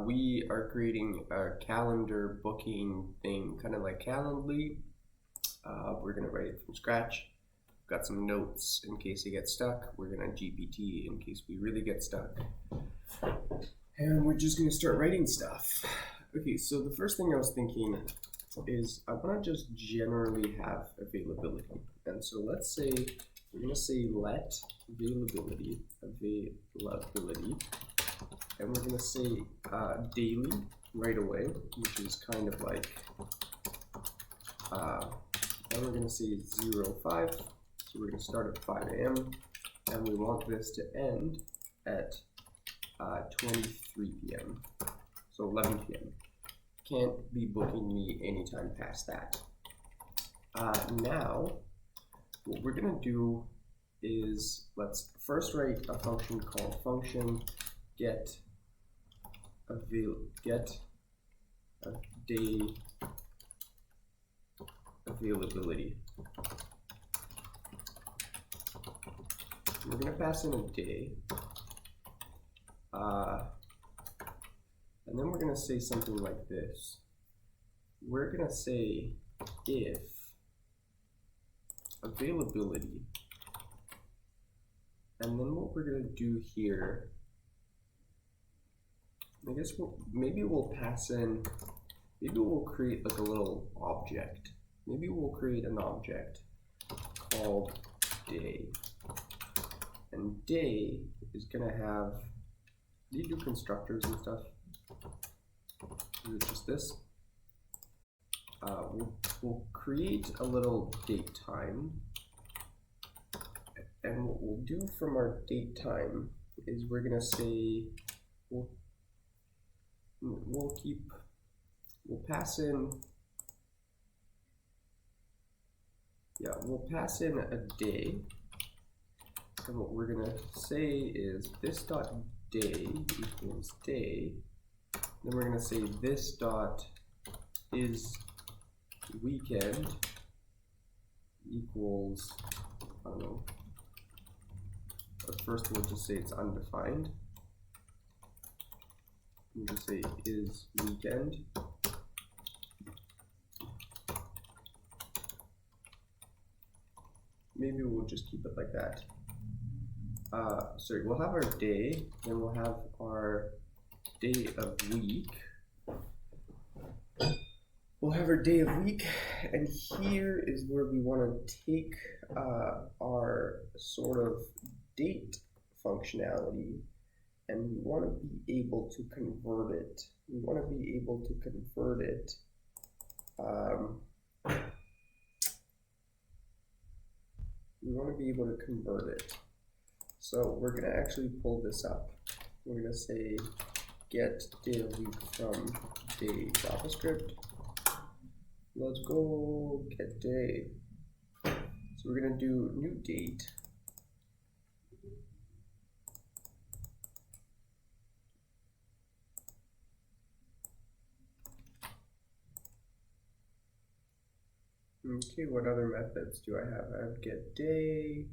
we are creating a calendar booking thing, kind of like Calendly. We're going to write it from scratch. We've got some notes in case you get stuck. We're going to GPT in case we really get stuck. And we're just going to start writing stuff. Okay, so the first thing I was thinking is I want to just generally have availability. And so let's say, we're going to say let availability, and we're going to say daily right away, which is kind of like, and we're going to say 05, so we're going to start at 5 a.m. and we want this to end at 23 p.m. so 11 p.m. Can't be booking me anytime past that. Now, what we're going to do is let's first write a function called function get a day availability. We're going to pass in a day, and then we're going to say something like this. We're going to say if availability, and then what we're going to do here, I guess maybe we'll pass in, maybe we'll create like a little object. Maybe we'll create an object called day. And day is going to have, do you do constructors and stuff? Is it just this? We'll create a little date time. And what we'll do from our date time is we're going to say, we'll pass in, we'll pass in a day, and what we're going to say is this dot day equals day, then we're going to say this dot is weekend equals, I don't know, but first we'll just say it's undefined. We'll just say is weekend. Maybe we'll just keep it like that. Sorry, we'll have our day, then we'll have our day of week. We'll have our day of week, and here is where we want to take our sort of date functionality, and we want to be able to convert it. We want to be able to convert it. We want to be able to convert it. So we're going to actually pull this up. We're going to say get day of week from day Javascript. Let's go get day. So we're going to do new date. Okay, what other methods do I have? I have get day.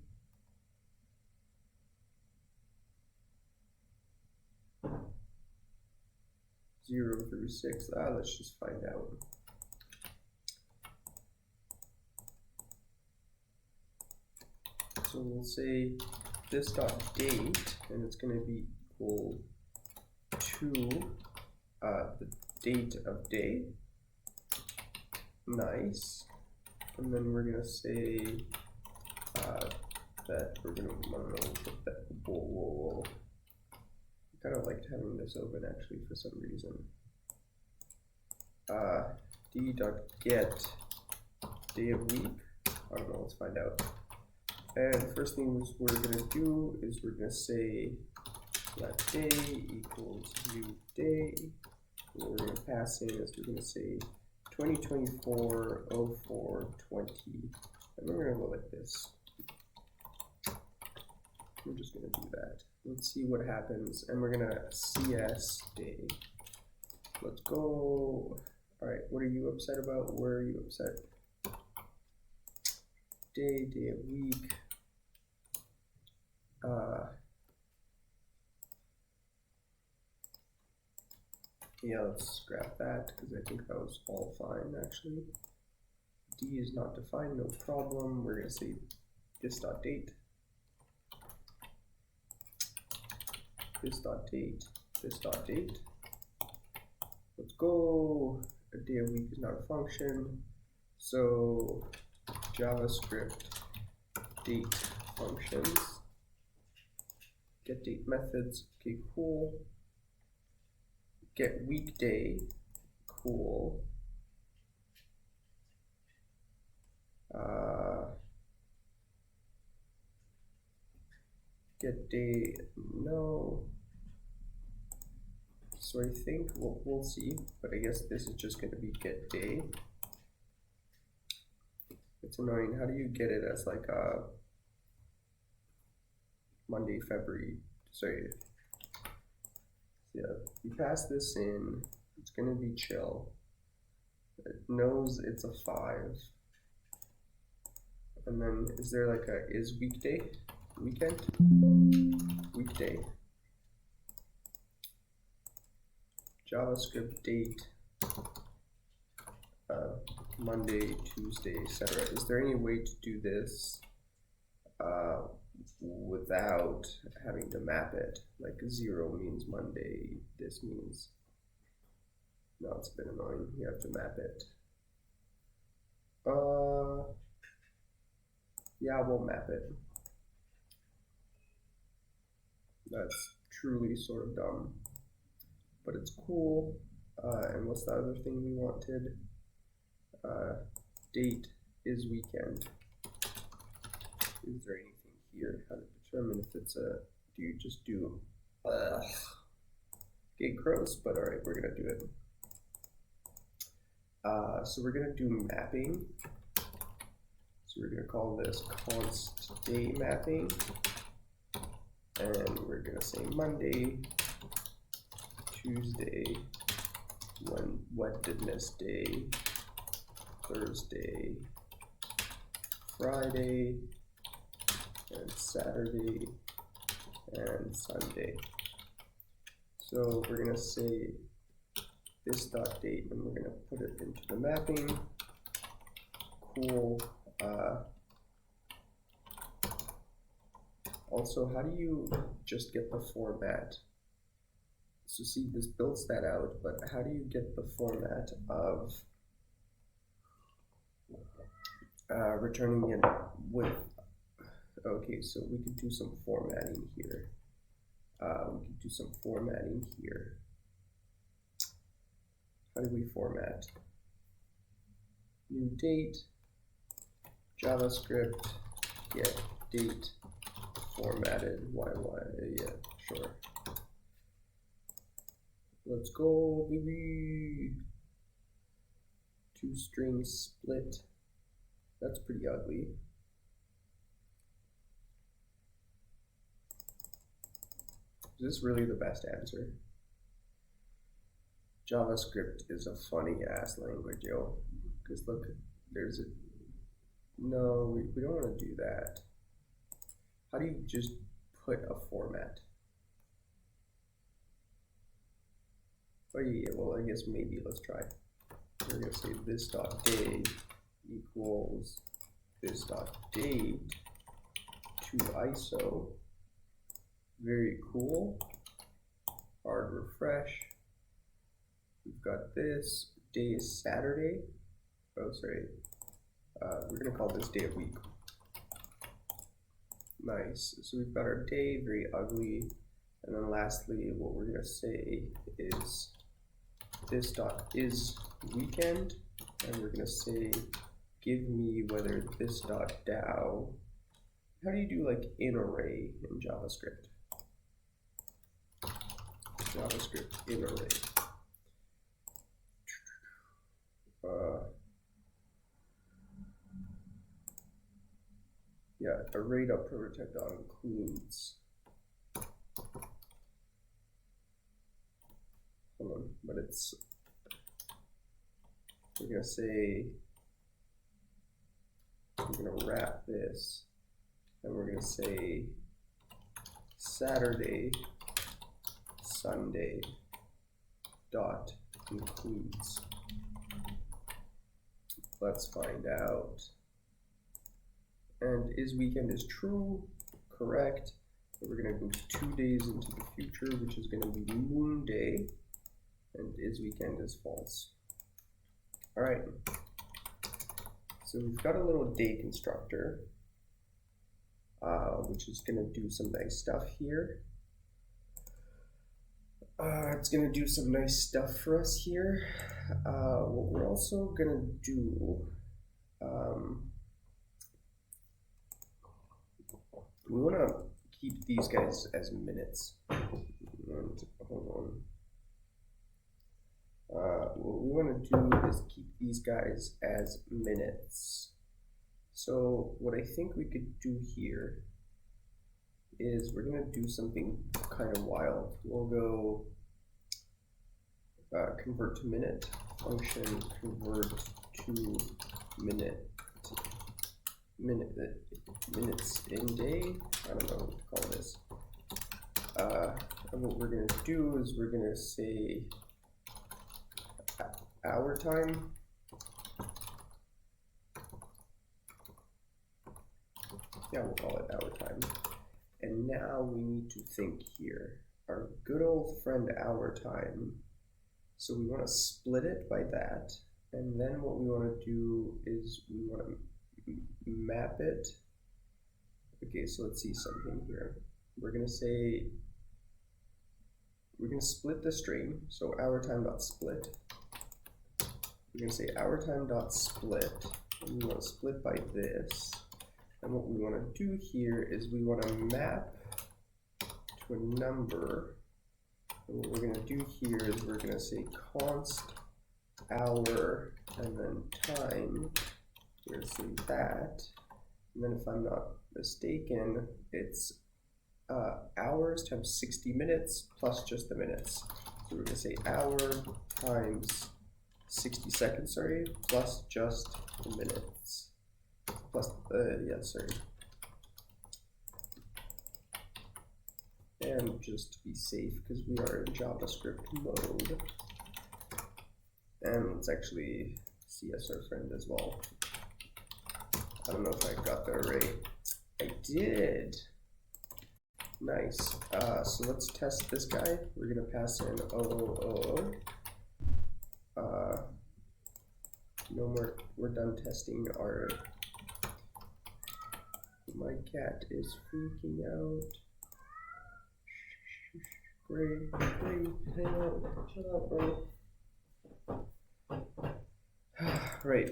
Zero through 6. Let's just find out. So we'll say this dot date, and it's going to be equal to the date of day. Nice. And then we're going to say that we're going to, put that, whoa. I kind of liked having this open actually for some reason. D.get day of week. I don't know, let's find out. And the first thing we're going to do is we're going to say let day equals new day. What we're going to pass in is we're going to say 2024 04 20, and we're going to go like this. We're just going to do that. Let's see what happens, and we're going to CS day. Let's go. All right, what are you upset about? Where are you upset? Day of week. Yeah, let's scrap that because I think that was all fine actually. D is not defined, no problem. We're gonna say this.date, this.date, this.date. Let's go. A day a week is not a function. So JavaScript date functions, get date methods, okay, cool. Get weekday, cool. Get day, no. So I think we'll see, but I guess this is just going to be get day. It's annoying. How do you get it as like a Monday, February? Sorry. Yeah, you pass this in, it's going to be chill. It knows it's a 5. And then is there like a is weekday? Weekend? Weekday. JavaScript date. Monday, Tuesday, etc. Is there any way to do this without having to map it? Like 0 means Monday, this means... No, it's a bit annoying. You have to map it. Yeah, we'll map it. That's truly sort of dumb, but it's cool. And what's the other thing we wanted? Date is weekend. Is there anything here? How to determine if it's a, do you just do, okay, gross, but all right, we're gonna do it. So we're gonna do mapping. So we're gonna call this const day mapping. And we're gonna say Monday, Tuesday, Wednesday day, Thursday, Friday, and Saturday, and Sunday. So we're gonna say this dot date, and we're gonna put it into the mapping. Cool. Also, how do you just get the format? So see, this builds that out, but how do you get the format of returning it with, okay, so we could do some formatting here. We could do some formatting here. How do we format? New date, JavaScript, get date, formatted, yeah, sure. Let's go, baby. 2 strings split. That's pretty ugly. Is this really the best answer? JavaScript is a funny ass language, yo. Because look, there's a, no, we don't want to do that. How do you just put a format? Oh yeah, well I guess maybe let's try. We're gonna say this dot day equals this dot date to ISO. Very cool. Hard refresh. We've got this. Day is Saturday. Oh, sorry. We're gonna call this day of week. Nice. So we've got our day, very ugly. And then lastly, what we're gonna say is this dot is weekend, and we're gonna say give me whether this dot DAO. How do you do like in array in JavaScript? JavaScript in array. Yeah, array.prototype includes. Hold on, but it's, we're gonna say, we're gonna wrap this, and we're gonna say Saturday, Sunday, dot includes. Let's find out. And is weekend is true, correct. And we're gonna go 2 days into the future, which is gonna be moon day, and is weekend is false. All right, so we've got a little day constructor, which is gonna do some nice stuff here. It's gonna do some nice stuff for us here. What we're also gonna do, we wanna keep these guys as minutes. And hold on. What we want to do is keep these guys as minutes. So what I think we could do here is we're going to do something kind of wild. We'll go convert to minute, function convert to minutes in day. I don't know what to call this. And what we're going to do is we're going to say hour time. Yeah, we'll call it hour time. And now we need to think here. Our good old friend hour time. So we want to split it by that. And then what we want to do is we want to map it. Okay, so let's see something here. We're going to say, we're going to split the string. So hour time dot split. We're going to say hour time dot split. And we want to split by this. And what we want to do here is we want to map to a number. And what we're going to do here is we're going to say const hour and then time. We're going to say that. And then if I'm not mistaken, it's hours times 60 minutes plus just the minutes. So we're going to say hour times 60 seconds, sorry, plus just the minutes. Plus, yeah, sorry. And just to be safe, because we are in JavaScript mode. And let's actually CS our friend as well. I don't know if I got the array. I did. Nice. So let's test this guy. We're gonna pass in O. No more. We're done testing our. My cat is freaking out. Great, hang out, shut up, bro. Right,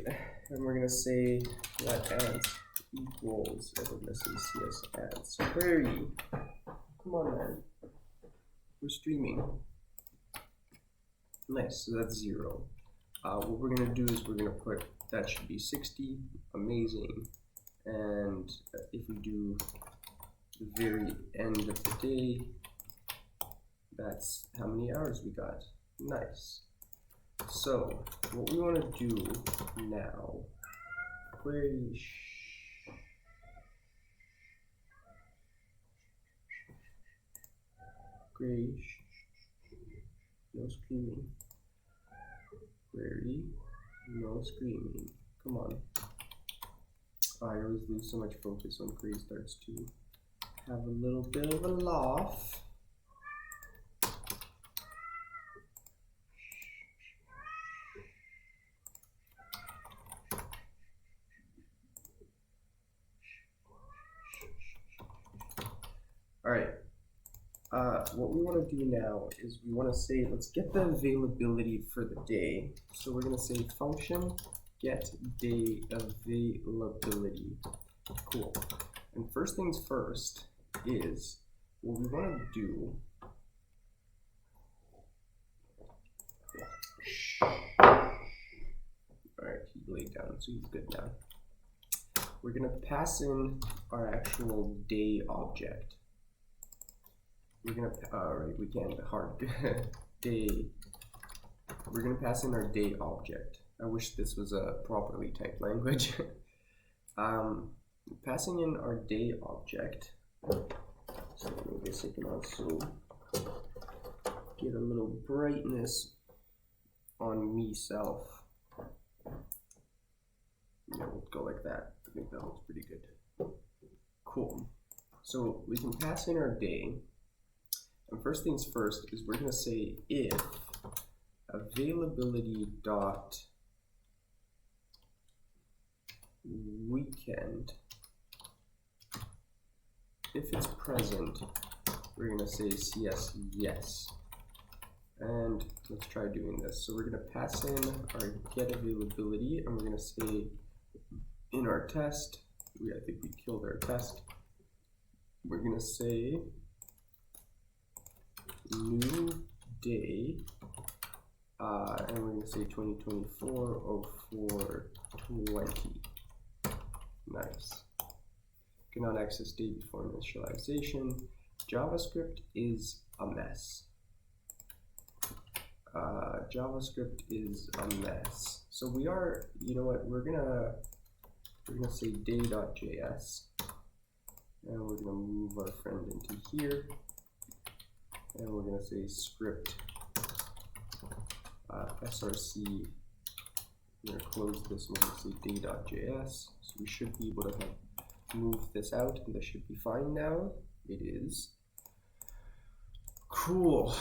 and we're gonna say let ads equals, and we're gonna say CS ads query. Come on, man. We're streaming. Nice, so that's 0. What we're gonna do is we're gonna put that should be 60. Amazing. And if we do the very end of the day, that's how many hours we got. Nice. So what we want to do now, query no screaming. Query no screaming. Come on. I always lose so much focus when query starts to have a little bit of a laugh. All right. What we want to do now is we want to say, let's get the availability for the day. So we're going to say function get day availability. Cool. And first things first is what we want to do. All right, he laid down, so he's good now. We're going to pass in our actual day object. We're gonna, right, we can't hard day. We're gonna pass in our day object. I wish this was a properly typed language. Passing in our day object. So I guess I can also get a little brightness on me self. Yeah, we'll go like that. I think that looks pretty good. Cool. So we can pass in our day. And first things first is we're going to say if availability dot weekend, if it's present, we're going to say CS yes. And let's try doing this. So we're going to pass in our get availability, and we're going to say in our test, I think we killed our test. We're going to say new day, and we're going to say 2024-04-20. Nice. Cannot access day before initialization. JavaScript is a mess. JavaScript is a mess. So we are, you know what, we're gonna say day.js, and we're gonna move our friend into here, and we're gonna say script src. We're gonna close this and we're gonna say day.js. So we should be able to move this out, and this should be fine now. It is. Cool.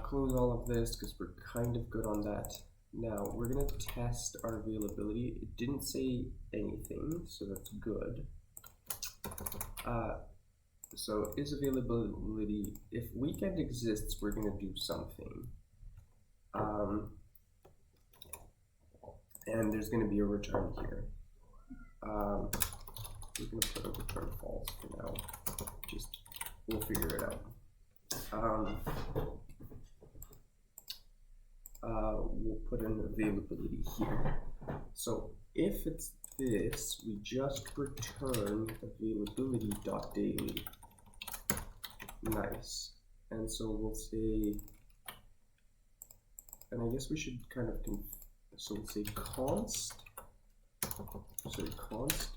Close all of this because we're kind of good on that. Now we're going to test our availability. It didn't say anything, so that's good. So is availability, if weekend exists, we're going to do something. And there's going to be a return here. We're going to put a return false for now. Just, we'll figure it out. We'll put an availability here. So if it's this, we just return availability.daily. Nice. And so we'll say, and I guess we should kind of, so we'll say const,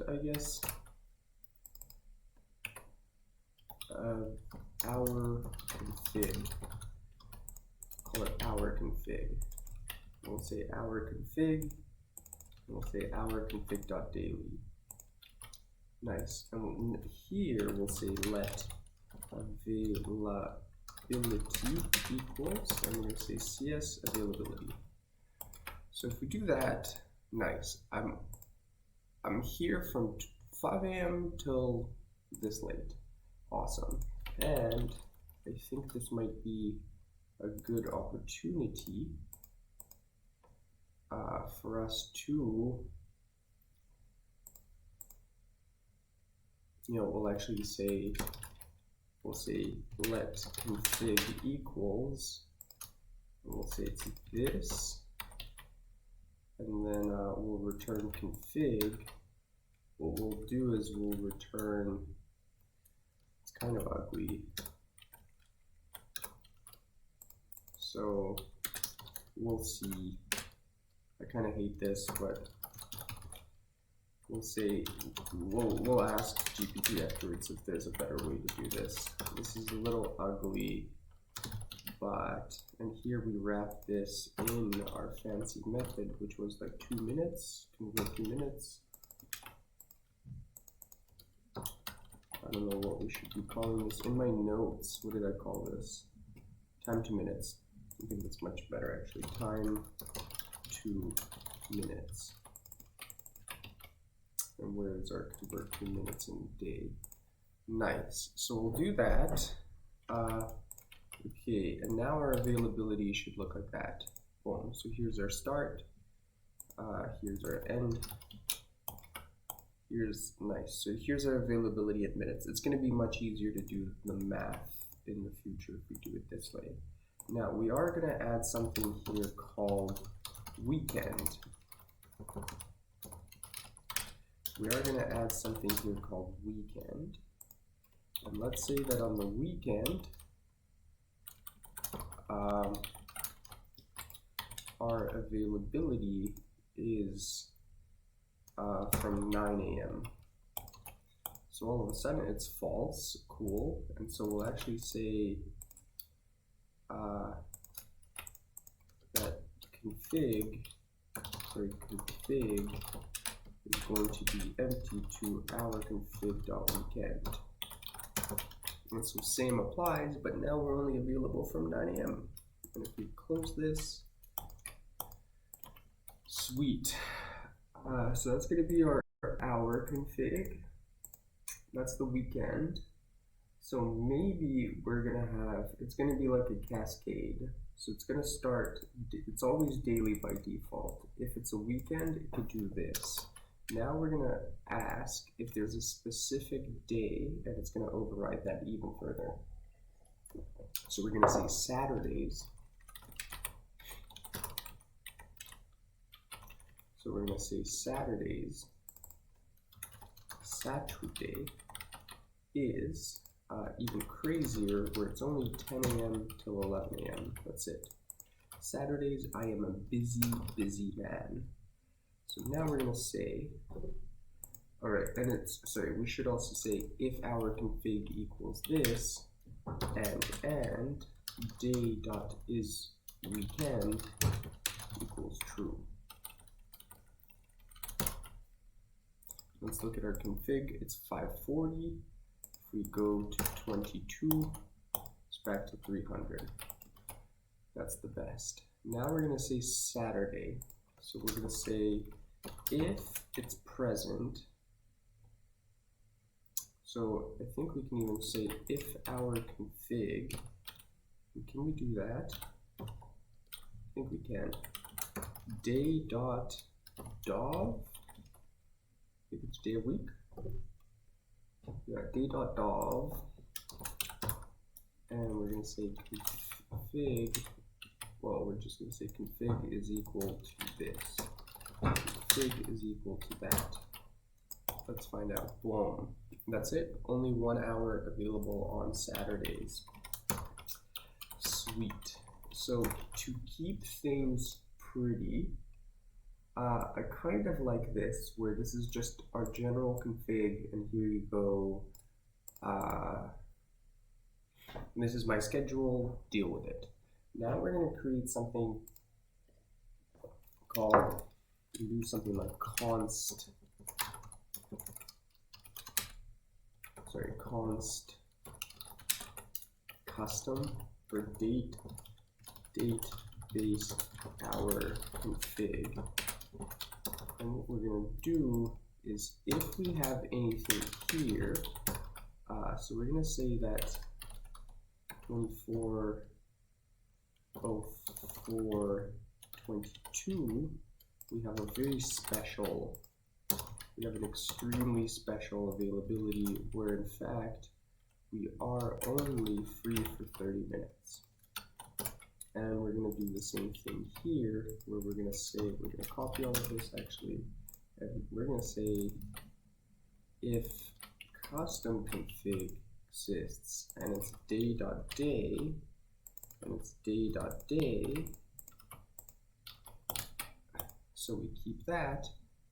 I guess, our config. Call it our config. We'll say our config. And we'll say our config.daily. Nice. And here we'll say let availability equals, and we're going to say CS availability. So if we do that, nice. I'm here from 5 a.m. till this late. Awesome. And I think this might be a good opportunity for us to, we'll actually say, we'll say let config equals, and we'll say it's this, and then we'll return config. What we'll do is we'll return, it's kind of ugly, so we'll see. I kind of hate this, but we'll say, we'll ask GPT afterwards if there's a better way to do this. This is a little ugly, but, and here we wrap this in our fancy method, which was like 2 minutes, convert 2 minutes. I don't know what we should be calling this. In my notes, what did I call this? Time to minutes. I think that's much better actually. Time to minutes. And where's our convert 2 minutes in a day? Nice. So we'll do that. Okay, and now our availability should look like that. Boom. So here's our start. Here's our end. Here's nice. So here's our availability at minutes. It's going to be much easier to do the math in the future if we do it this way. Now we are going to add something here called weekend. We are going to add something here called weekend. And let's say that on the weekend, our availability is from 9 a.m. So all of a sudden it's false. Cool. And so we'll actually say that config is going to be empty to our config.weekend. And so same applies, but now we're only available from 9 AM. And if we close this, sweet. So that's going to be our config. That's the weekend. So maybe we're going to have, it's going to be like a cascade. So it's going to start, it's always daily by default. If it's a weekend, it could do this. Now we're going to ask if there's a specific day, and it's going to override that even further. So we're going to say Saturdays. So we're going to say Saturdays. Saturday is even crazier, where it's only 10 AM till 11 AM. That's it. Saturdays, I am a busy, busy man. So now we're going to say, all right, and it's, sorry, we should also say if our config equals this, and day.isWeekend equals true. Let's look at our config. It's 540. If we go to 22, it's back to 300. That's the best. Now we're going to say Saturday. So we're going to say if it's present. So I think we can even say if our config. Can we do that? I think we can. Day.dov. If it's day of week. Yeah, day.dov. And we're going to say config. Well, we're just going to say config is equal to this. Config is equal to that. Let's find out. Boom. That's it. Only 1 hour available on Saturdays. Sweet. So to keep things pretty, I kind of like this, where this is just our general config, and here you go. This is my schedule. Deal with it. Now we're going to create something called, do something like const custom for date-based hour config. And what we're going to do is if we have anything here, so we're going to say that 24/04/22, we have a very special, we have an extremely special availability where in fact we are only free for 30 minutes. And we're going to do the same thing here, where we're going to say, we're going to copy all of this actually, and we're going to say if custom config exists and it's day.day and it's day.day, so we keep that,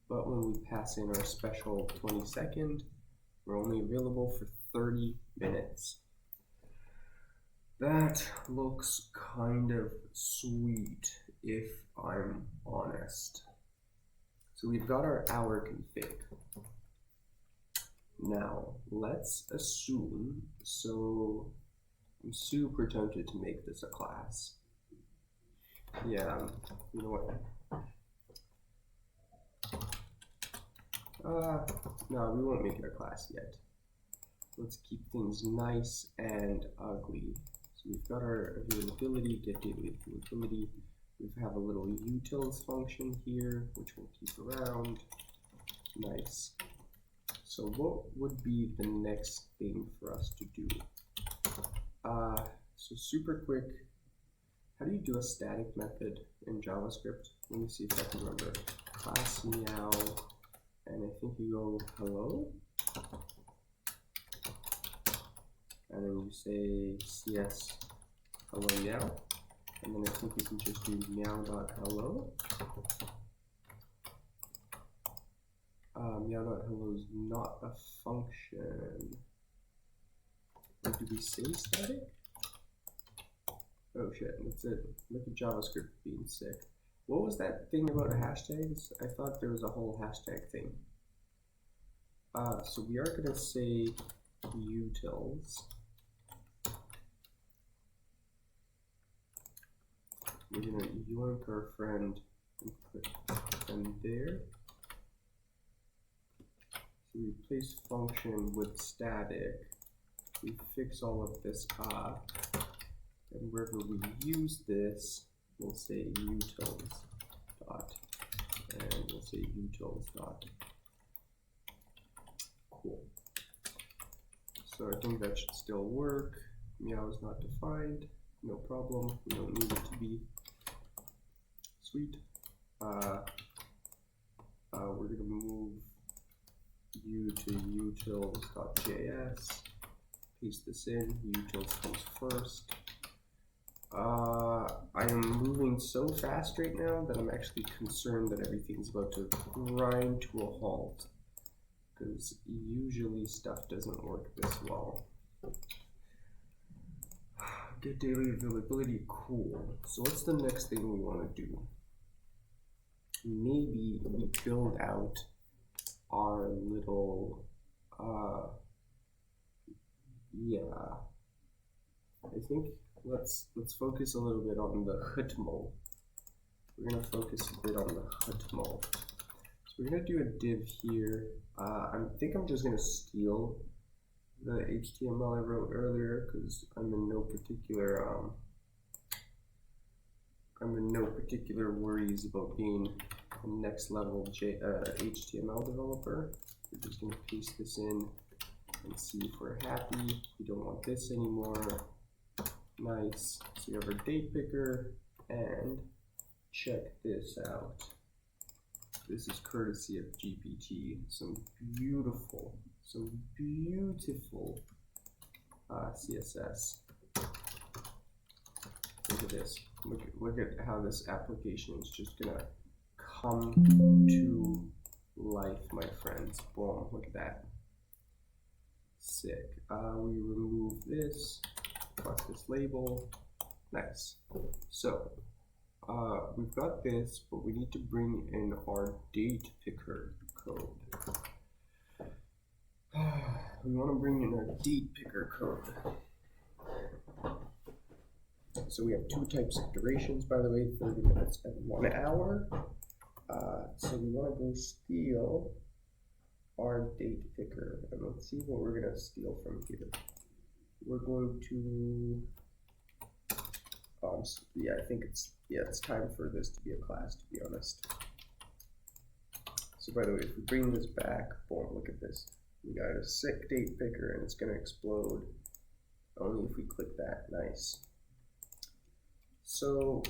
but when we pass in our special 20-second, we're only available for 30 minutes. That looks kind of sweet, if I'm honest. So we've got our hour config. Now, let's assume, so I'm super tempted to make this a class. Yeah, you know what? No, we won't make it a class yet. Let's keep things nice and ugly. So we've got our availability, get daily availability. We have a little utils function here, which we'll keep around. Nice. So what would be the next thing for us to do? So super quick, how do you do a static method in JavaScript? Let me see if I can remember. Class meow, and I think you go hello, and then you say cs hello meow, and then I think you can just do meow.hello. Meow.hello is not a function. Or did we say static? Oh shit, that's it. Look at JavaScript being sick. What was that thing about hashtags? I thought there was a whole hashtag thing. So we are going to say utils. We're going to yoink our friend and put them there. So we replace function with static. We fix all of this up. And wherever we use this, we'll say utils dot, and we'll say utils dot. Cool. So I think that should still work. Meow is not defined. No problem. We don't need it to be. Sweet. We're going to move u to utils.js. Paste this in. Utils comes first. I am moving so fast right now that I'm actually concerned that everything's about to grind to a halt, because usually stuff doesn't work this well. Get daily availability, cool. So what's the next thing we want to do? Maybe we build out our little, yeah, I think let's focus a little bit on the HTML. We're going to focus a bit on the HTML. So we're going to do a div here. I think I'm just going to steal the HTML I wrote earlier, because I'm in no particular worries about being a next level HTML developer. We're just going to paste this in and see if we're happy. We don't want this anymore. Nice. So we have our date picker, and check this out. This is courtesy of GPT. Some beautiful CSS. Look at this. Look at how this application is just gonna come to life, my friends. Boom, look at that. Sick. We remove this, plus this label. Nice. So we've got this, but we need to bring in our date picker code. We want to bring in our date picker code. So we have two types of durations, by the way, 30 minutes and 1 hour. So we want to go steal our date picker, and let's see what we're going to steal from here. We're going to, yeah, I think it's time for this to be a class, to be honest. So by the way, if we bring this back, boom, look at this. We got a sick date picker, and it's going to explode only if we click that. Nice. So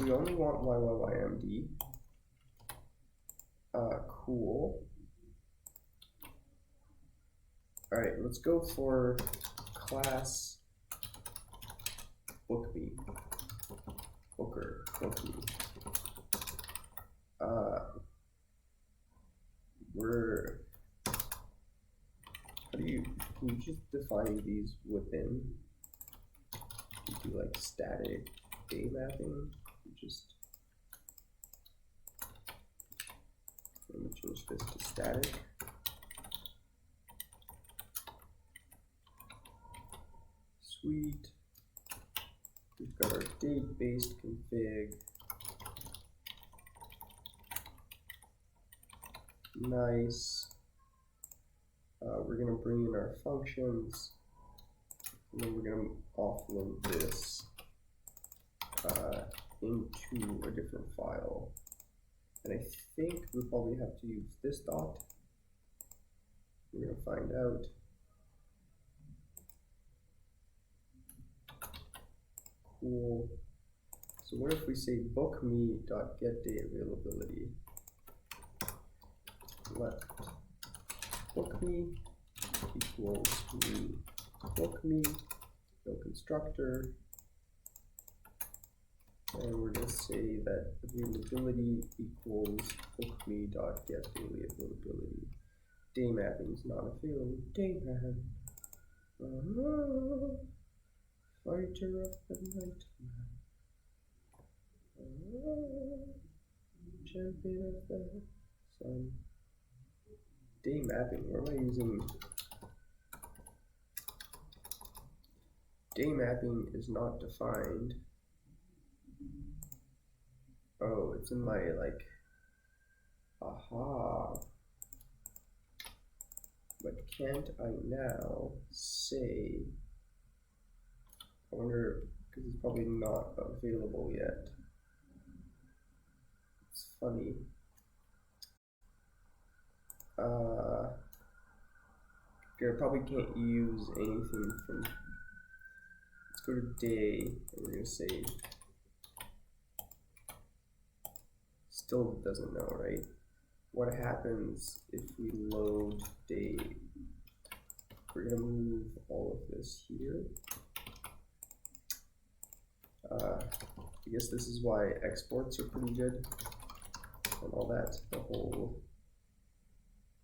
we only want YYYMD. Cool. All right, let's go for class book me. Booker, book me. Can you just define these within? Do like static day mapping? Just let me change this to static. Sweet. We've got our date-based config. Nice. We're going to bring in our functions, and then we're going to offload this into a different file. And I think we probably have to use this dot. We're going to find out. Cool. So what if we say bookme.getDayAvailability? Let bookme equals me bookme, no constructor, and we're going to say that availability equals bookme.getDailyAvailability. Day mapping is not available. Day map. Fighter of the night. champion of the sun. Day mapping. Where am I using? Day mapping is not defined. Oh, it's in my like. Aha. But can't I now say? I wonder, because it's probably not available yet. It's funny. I probably can't use anything from. Let's go to day, and we're gonna say. Still doesn't know, right? What happens if we load day? We're gonna move all of this here. I guess this is why exports are pretty good and all that. The whole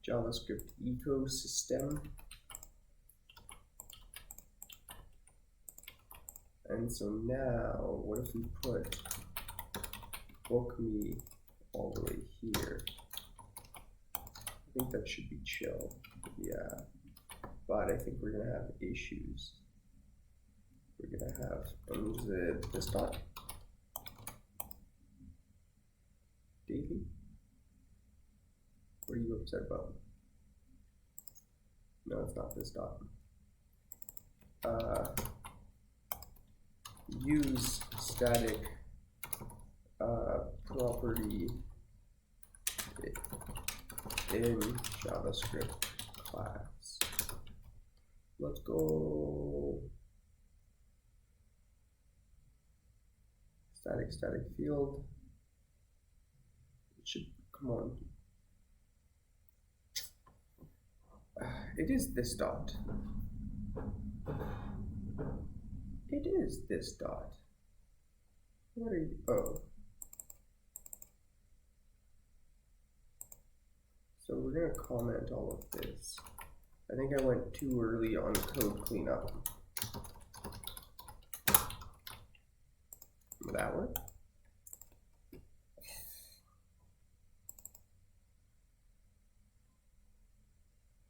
JavaScript ecosystem. And so now, what if we put book me all the way here? I think that should be chill. Yeah. But I think we're gonna have issues. We're gonna have this dot. Davey? What are you upset about? No, it's not this dot. Use static property in JavaScript class. Let's go. Static field. It should come on. It is this dot. It is this dot. What are you? Oh. So we're gonna comment all of this. I think I went too early on code cleanup. Will that work?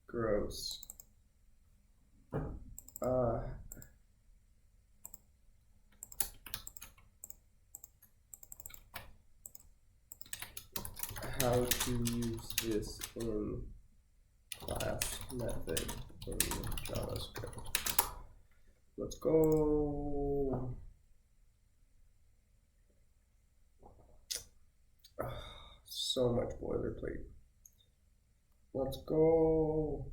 Gross. How to use this in class method in JavaScript. Let's go. So much boilerplate. Let's go.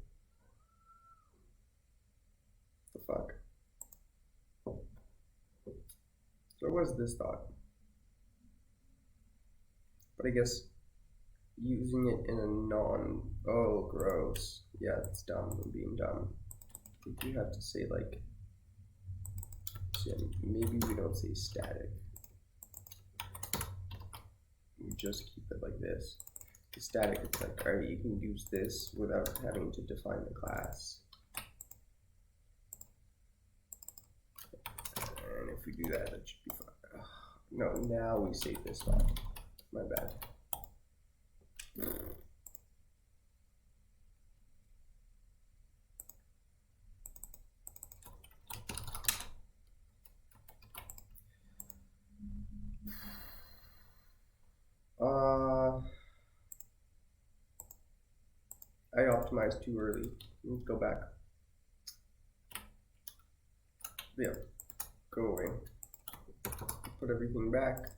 The fuck? So what is this dot? But I guess using it in a non, oh gross. Yeah, it's dumb. I'm being dumb. I think you have to say like, maybe we don't say static. We just keep it like this. The static, it's like, alright, you can use this without having to define the class. And if we do that, that should be fine. No, now we save this dot. My bad. I optimized too early. Let's go back. Yeah, go away. Put everything back.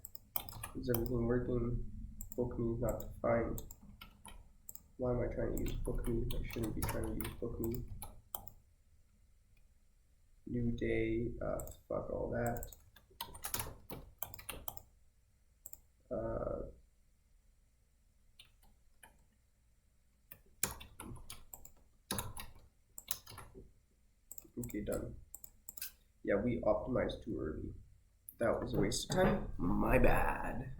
Is everything working? Book me is not defined. Why am I trying to use book me? I shouldn't be trying to use book me. New day, fuck all that. Okay, done. Yeah, we optimized too early. That was a waste of time. My bad.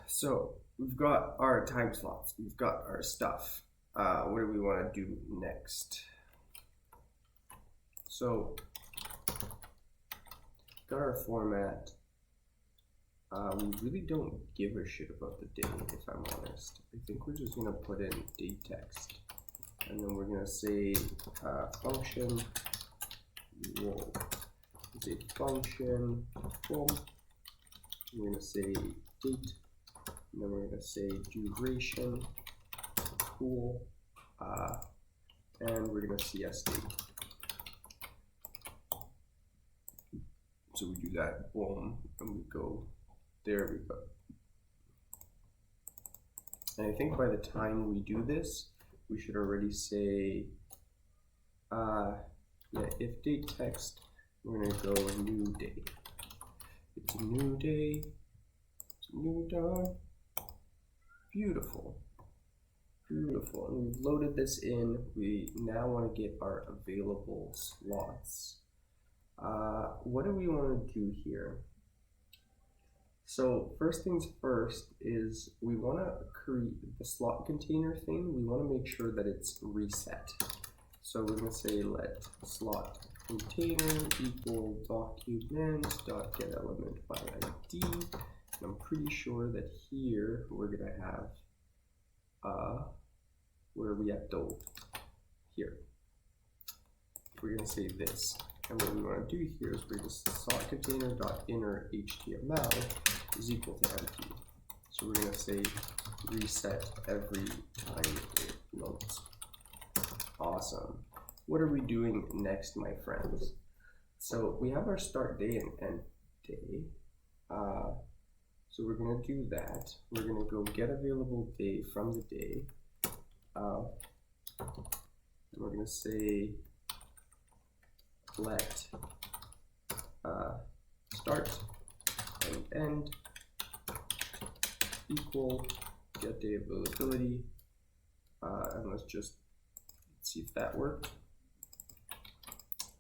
So we've got our time slots. We've got our stuff. What do we want to do next? So got our format. we really don't give a shit about the day, if I'm honest. I think we're just gonna put in date text, and then we're gonna say function. Whoa, it's a function. Boom. We're gonna say date, and then we're gonna say duration. Cool. And we're gonna CS date. So we do that. Boom, and we go. There we go. And I think by the time we do this, we should already say, yeah, if date text, we're gonna go new day. It's a new day, it's a new dawn. Beautiful, beautiful. And we've loaded this in. We now want to get our available slots. What do we want to do here? So first things first is we want to create the slot container thing. We want to make sure that it's reset. So we're going to say let slot container equal document.getElement by ID. And I'm pretty sure that here we're going to have where we have dope here. We're going to say this. And what we want to do here is we're just slot container.inner HTML is equal to empty. So we're going to say reset every time it loads. Awesome. What are we doing next, my friends? So we have our start day and end day. So we're going to do that. We're going to go get available day from the day. And we're going to say let start and end equal get day availability, and let's just see if that worked.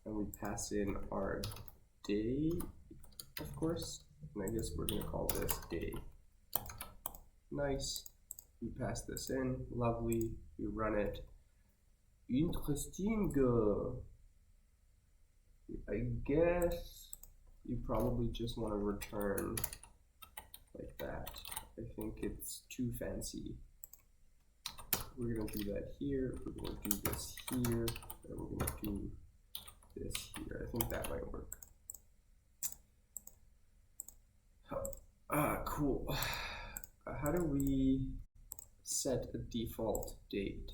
And we pass in our day, of course, and I guess we're going to call this day. Nice. We pass this in. Lovely. We run it. Interesting. I guess you probably just want to return like that. I think it's too fancy. We're going to do that here. We're going to do this here. And we're going to do this here. I think that might work. Cool. How do we set a default date?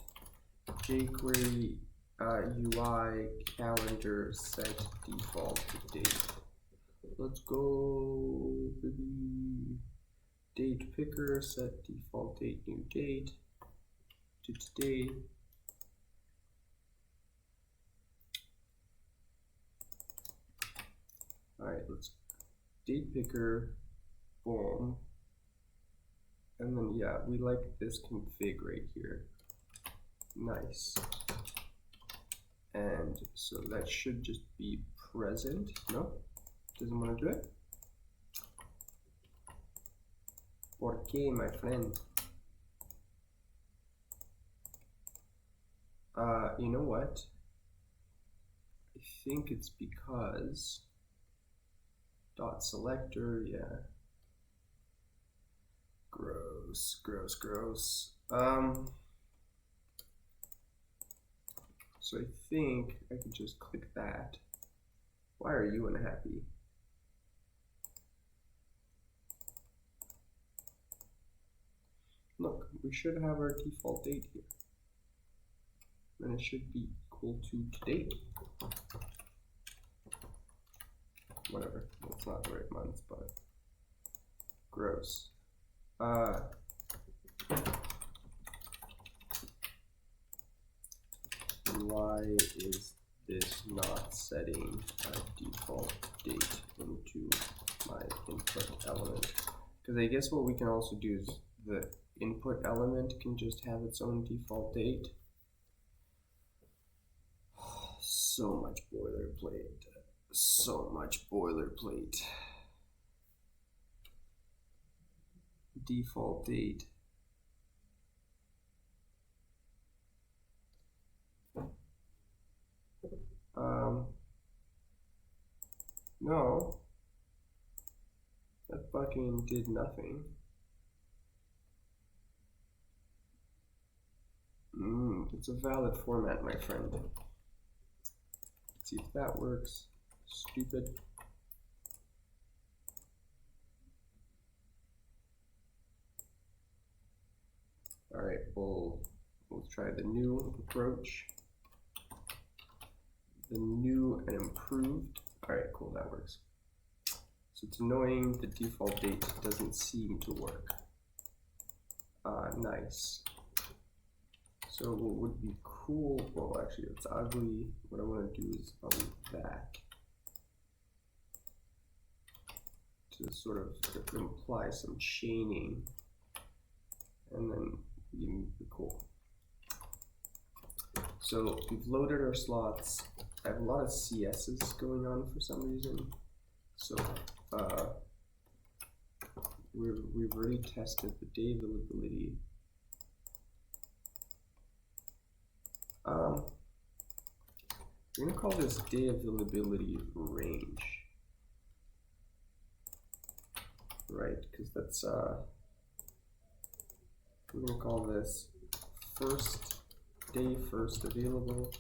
jQuery UI calendar set default date. Let's go, baby. Date picker set default date new date to today. All right, let's date picker, boom. And then, yeah, we like this config right here. Nice. And so that should just be present. No, doesn't want to do it. ¿Por qué, my friend? You know what? I think it's because dot selector, yeah. Gross, gross, gross. So I think I could just click that. Why are you unhappy? Look, we should have our default date here. And it should be equal to today. Whatever, that's not the right month, but gross. Why is this not setting a default date into my input element? Because I guess what we can also do is the input element can just have its own default date. So much boilerplate. So much boilerplate. Default date. No. That fucking did nothing. It's a valid format, my friend. Let's see if that works. Stupid. Alright, we'll try the new approach. The new and improved. Alright, cool, that works. So it's annoying the default date doesn't seem to work. Nice. So what would be cool, well actually it's ugly, what I want to do is that. To sort of imply some chaining. And then cool. So we've loaded our slots. I have a lot of CSs going on for some reason. So we've already tested the day availability. We're gonna call this day availability range, right? Because that's we're gonna call this first available.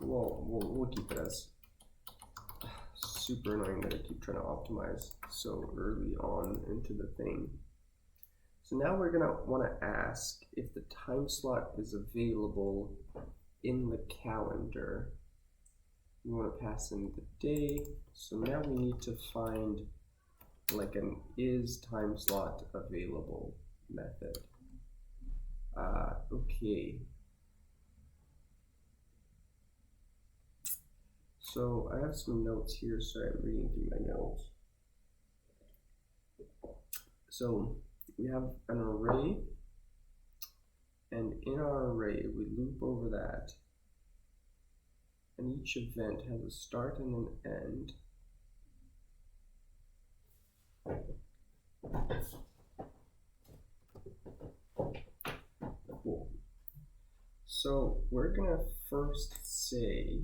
Well, we'll keep it as super annoying that I keep trying to optimize so early on into the thing. So now we're gonna want to ask if the time slot is available in the calendar. We want to pass in the day. So now we need to find like an is time slot available method. Okay. So I have some notes here, so I'm reading through my notes. So we have an array, and in our array we loop over that, and each event has a start and an end. Cool. So we're gonna first say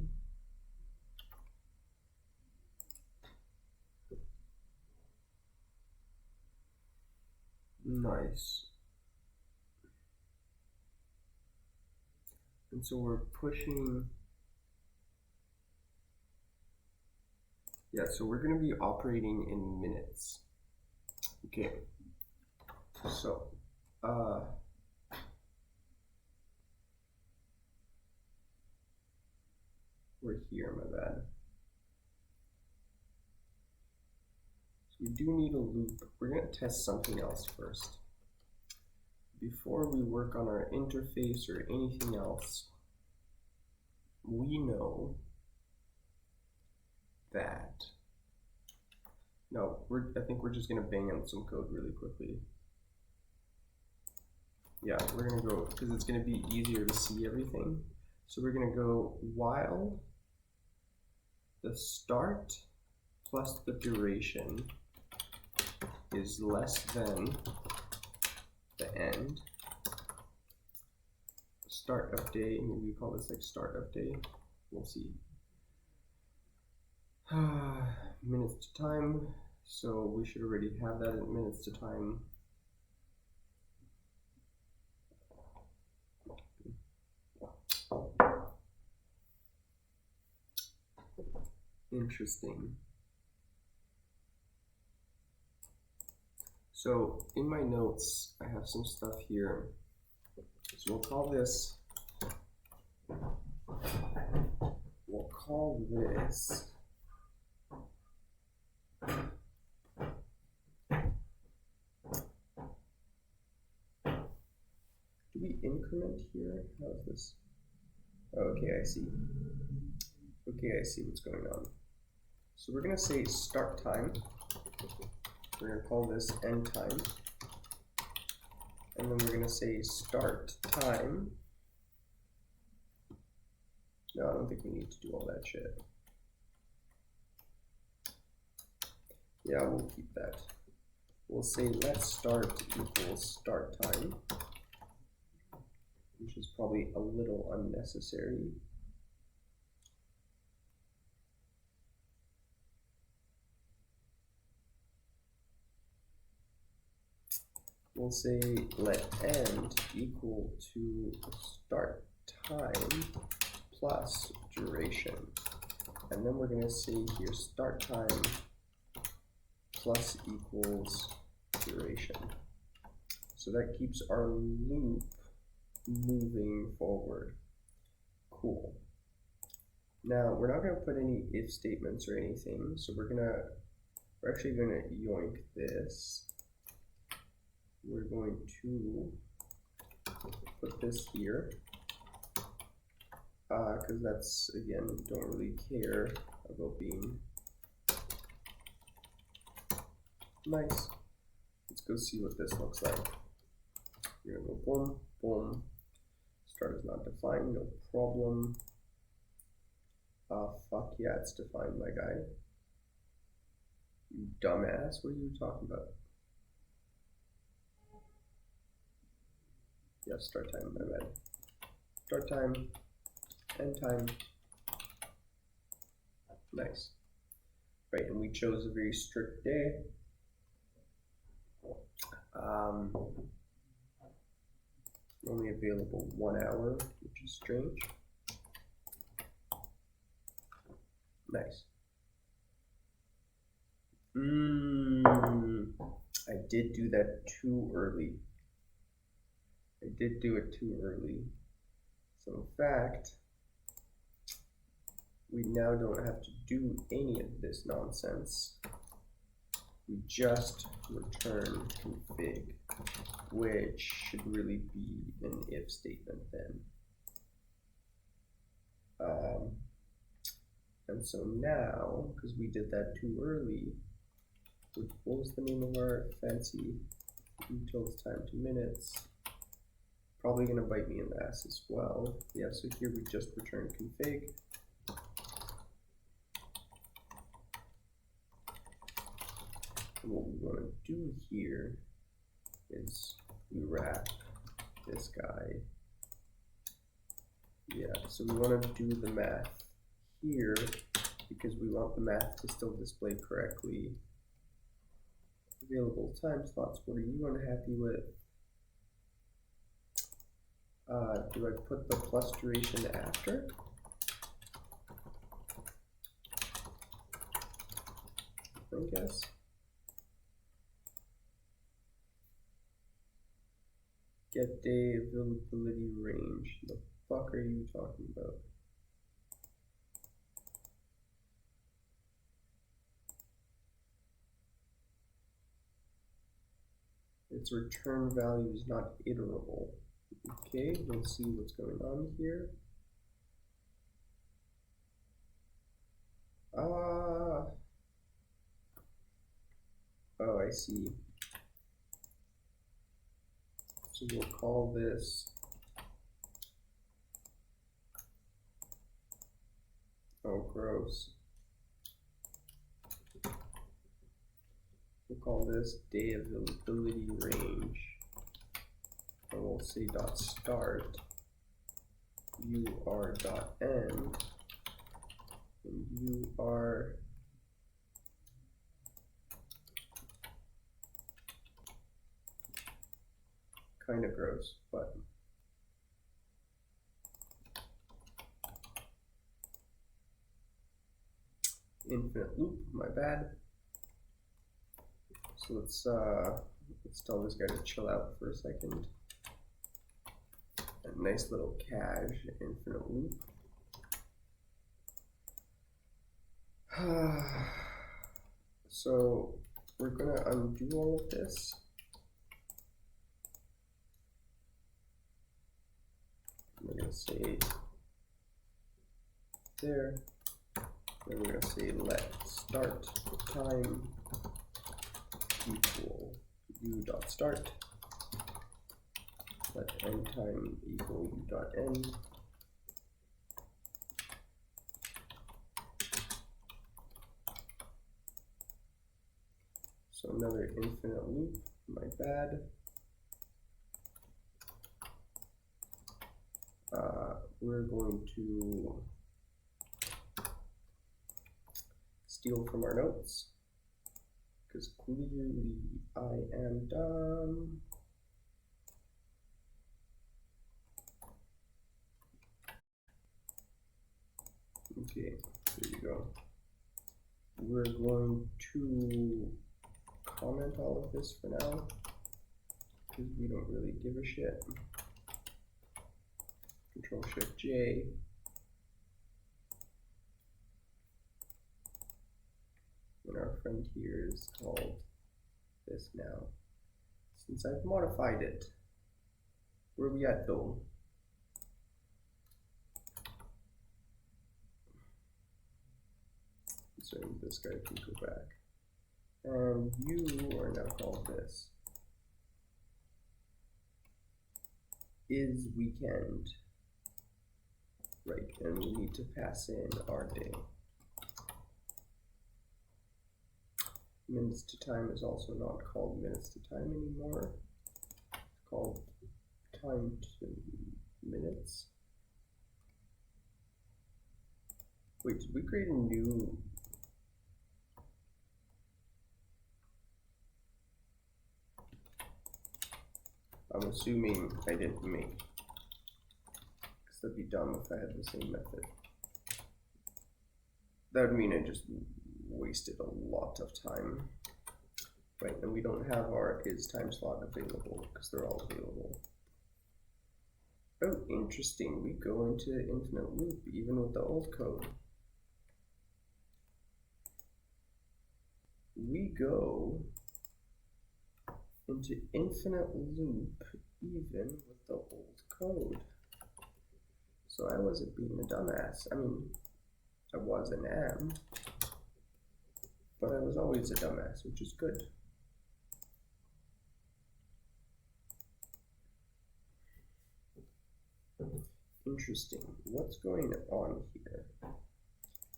nice. And so we're pushing, yeah, so we're going to be operating in minutes. Okay, so we're here, my bad. So we do need a loop. We're going to test something else first. Before we work on our interface or anything else, we know that, no, I think we're just going to bang out some code really quickly. Yeah, we're going to go, because it's going to be easier to see everything. So we're going to go while the start plus the duration is less than the end. Start of day, maybe we call this like start of day. We'll see. Minutes to time. So we should already have that in minutes to time. Interesting. So in my notes, I have some stuff here. So we'll call this, do we increment here? How is this? Oh, okay, I see. Okay, I see what's going on. So we're going to say start time. We're going to call this end time. And then we're going to say start time. No, I don't think we need to do all that shit. Yeah, we'll keep that. We'll say let start equals start time, which is probably a little unnecessary. we'll say let end equal to start time plus duration. And then we're going to say here start time plus equals duration. So that keeps our loop moving forward. Cool. Now we're not going to put any if statements or anything, so we're actually going to yoink this. We're going to put this here because that's, again, don't really care about being nice. Let's go see what this looks like. We're gonna go boom, boom. Start is not defined, no problem. Fuck yeah, it's defined, my guy. You dumbass, what are you talking about? Yeah, start time, my bad. Start time, end time. Nice. Right, and we chose a very strict day. Only available 1 hour, which is strange. Nice. I did do that too early. I did do it too early. So in fact, we now don't have to do any of this nonsense. We just return config, which should really be an if statement then. And so now, because we did that too early, what was the name of our fancy utils time to minutes? Probably going to bite me in the ass as well. Yeah, so here we just return config. And what we want to do here is we wrap this guy. Yeah, so we want to do the math here because we want the math to still display correctly. Available time slots, what are you unhappy with? Do I put the plus duration after? I guess. Get day availability range. The fuck are you talking about? Its return value is not iterable. Okay, we'll see what's going on here. Oh, I see. So we'll call this, oh gross. We'll call this day availability range. And we'll say dot start ur dot end, and ur kind of gross, but infinite loop, my bad. So let's tell this guy to chill out for a second. A nice little cache infinite loop. So we're gonna undo all of this. We're gonna say there. Then we're gonna say let start time equal u.start. Let end time equal u.end. So another infinite loop, my bad. We're going to steal from our notes because clearly I am dumb. Okay, there you go. We're going to comment all of this for now because we don't really give a shit. Control Shift J. And our friend here is called this now. Since I've modified it, where are we at though? So this guy can go back. And you are now called this. Is weekend. Right, and we need to pass in our day. Minutes to time is also not called minutes to time anymore. It's called time to minutes. Wait, did we create a new? I'm assuming I didn't make, because that'd be dumb if I had the same method. That would mean I just wasted a lot of time. Right, and we don't have our is time slot available because they're all available. Oh, interesting. We go into infinite loop even with the old code. We go into infinite loop even with the old code. So I wasn't being a dumbass. I mean, I was and am, but I was always a dumbass, which is good. Interesting. What's going on here?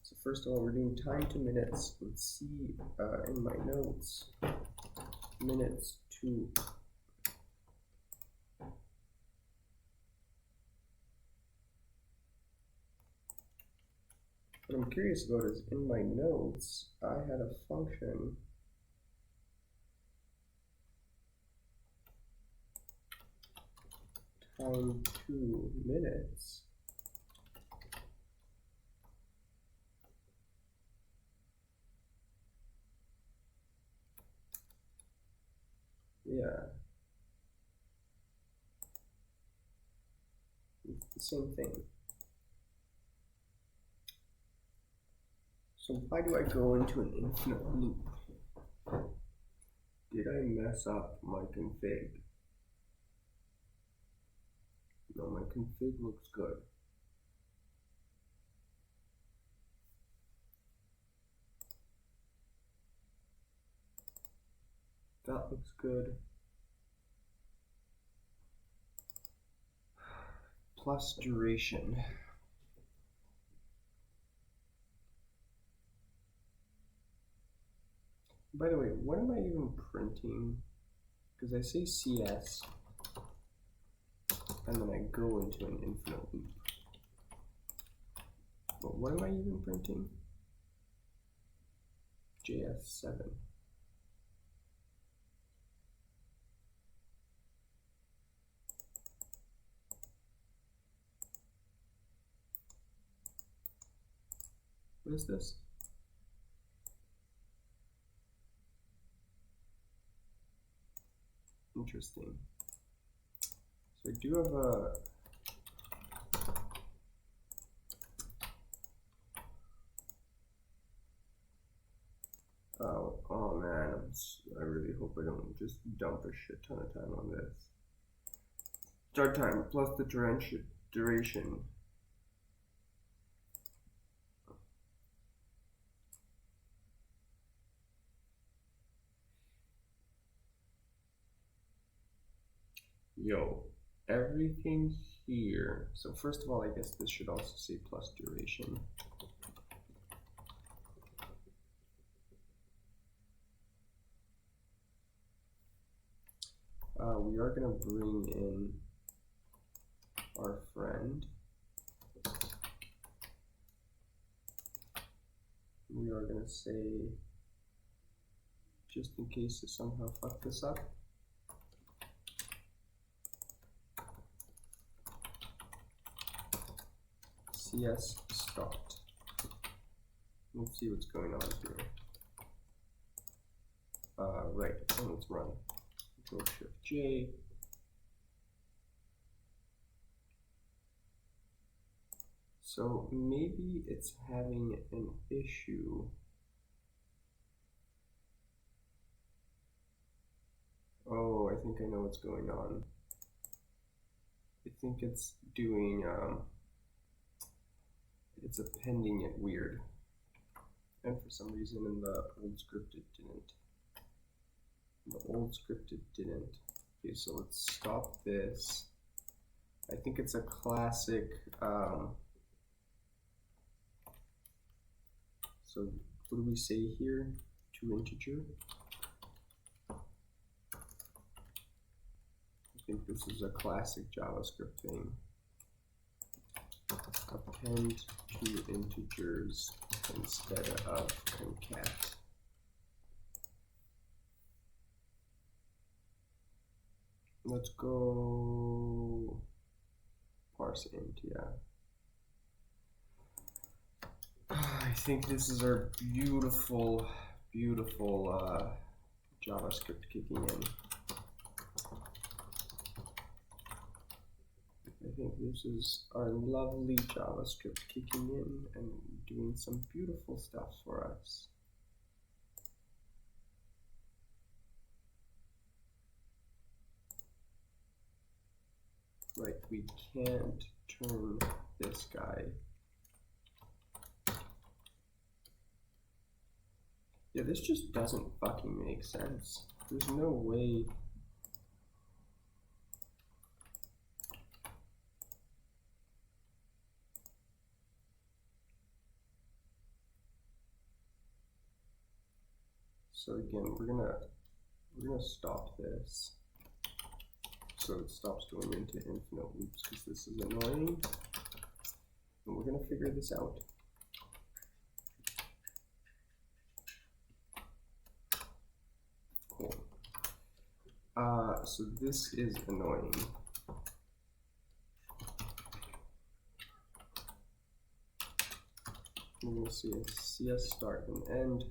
So first of all, we're doing time to minutes. Let's see in my notes, minutes to what I'm curious about is in my notes, I had a function time to minutes. Yeah. It's the same thing. So why do I go into an infinite loop? Did I mess up my config? No, my config looks good. That looks good. Plus duration. By the way, what am I even printing? Because I say CS, and then I go into an infinite loop. But what am I even printing? JS7. What is this? Interesting. So I do have a oh man, I really hope I don't just dump a shit ton of time on this. Start time plus the duration. Yo, everything here. So first of all, I guess this should also say plus duration. We are going to bring in our friend. We are going to say, just in case I somehow fuck this up, CS start. Let's see what's going on here. Right, let's run. Control Shift J. So maybe it's having an issue. Oh, I think I know what's going on. I think it's doing, it's appending it weird. And for some reason in the old script it didn't. In the old script it didn't. Okay, so let's stop this. I think it's a classic, so what do we say here? To integer. I think this is a classic JavaScript thing. Append to integers instead of concat. Let's go parse int, yeah. I think this is our beautiful, beautiful JavaScript kicking in. I think this is our lovely JavaScript kicking in and doing some beautiful stuff for us. Right, we can't turn this guy. Yeah, this just doesn't fucking make sense. There's no way. So again, we're gonna stop this so it stops going into infinite loops because this is annoying, and we're gonna figure this out. Cool. So this is annoying. We're gonna see a CS start and end.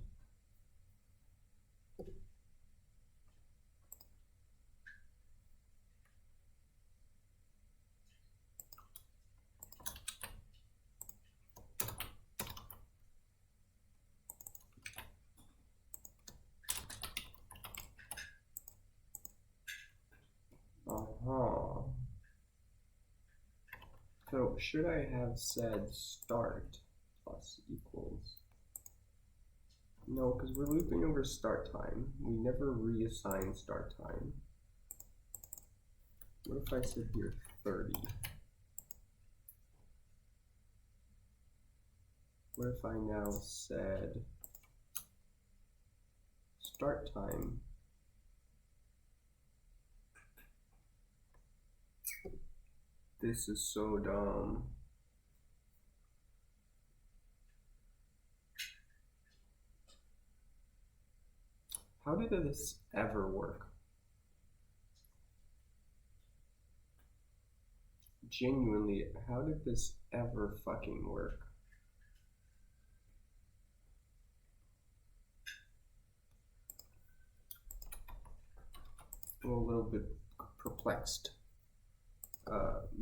So should I have said start plus equals? No, because we're looping over start time. We never reassign start time. What if I said here 30? What if I now said start time This is so dumb. How did this ever work? Genuinely, how did this ever fucking work? I'm a little bit perplexed.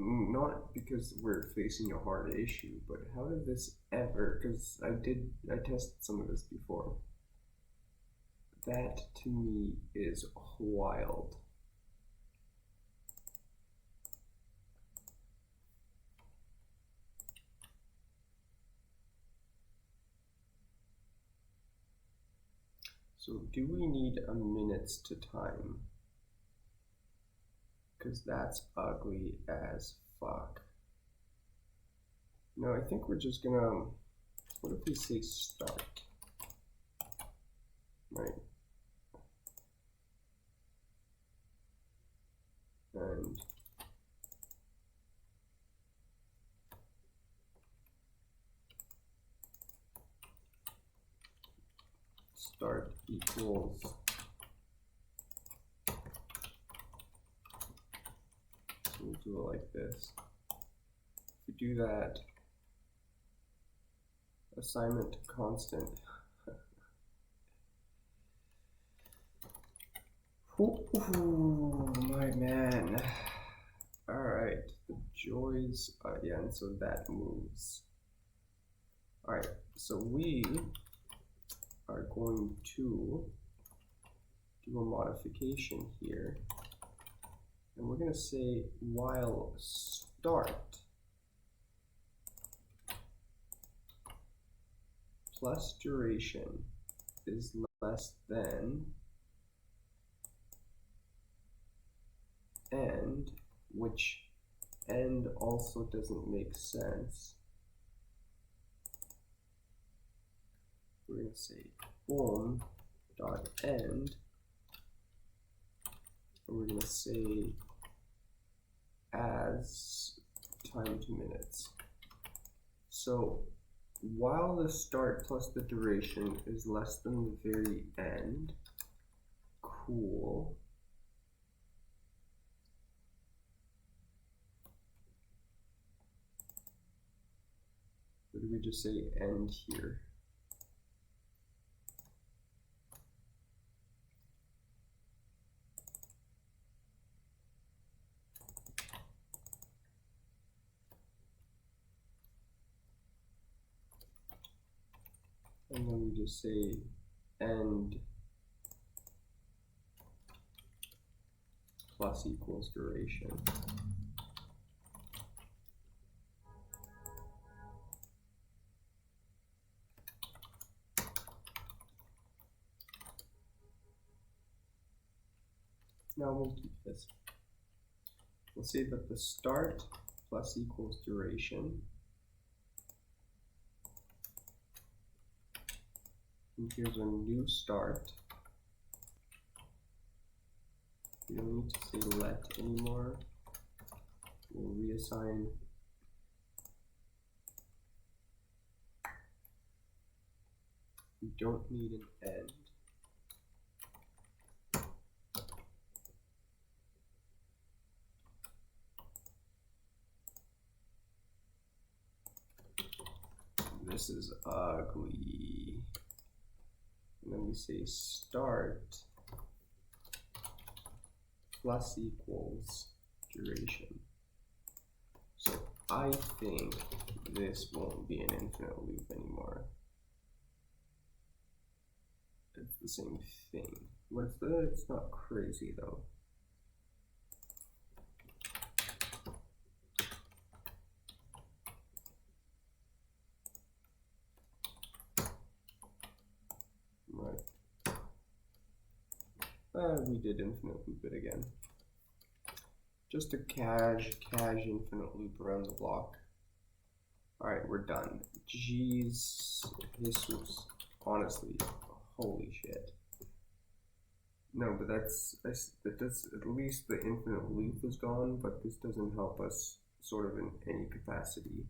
Not because we're facing a hard issue, but how did this ever, because I tested some of this before. That to me is wild. So do we need a minutes to time? Because that's ugly as fuck. No, I think we're just gonna, what if we say start? Right. And start equals we'll do it like this. If we do that, assignment constant. Ooh, my man. Alright, the joys, yeah, and so that moves. Alright, so we are going to do a modification here. And we're going to say while start plus duration is less than end, which end also doesn't make sense. We're going to say boom dot end, and we're going to say as time to minutes. So while the start plus the duration is less than the very end, cool. Or do we just say end here? And then we just say end plus equals duration. Now we'll keep this. We'll say that the start plus equals duration. And here's a new start. We don't need to say let anymore. We'll reassign we don't need an end. This is ugly. And then we say start plus equals duration. So I think this won't be an infinite loop anymore. It's the same thing. What's the? It's not crazy though. Right. We did infinite loop it again. Just a cache infinite loop around the block. Alright, we're done. Jeez, Jesus. Honestly, holy shit. No, but that does, at least the infinite loop is gone, but this doesn't help us sort of in any capacity.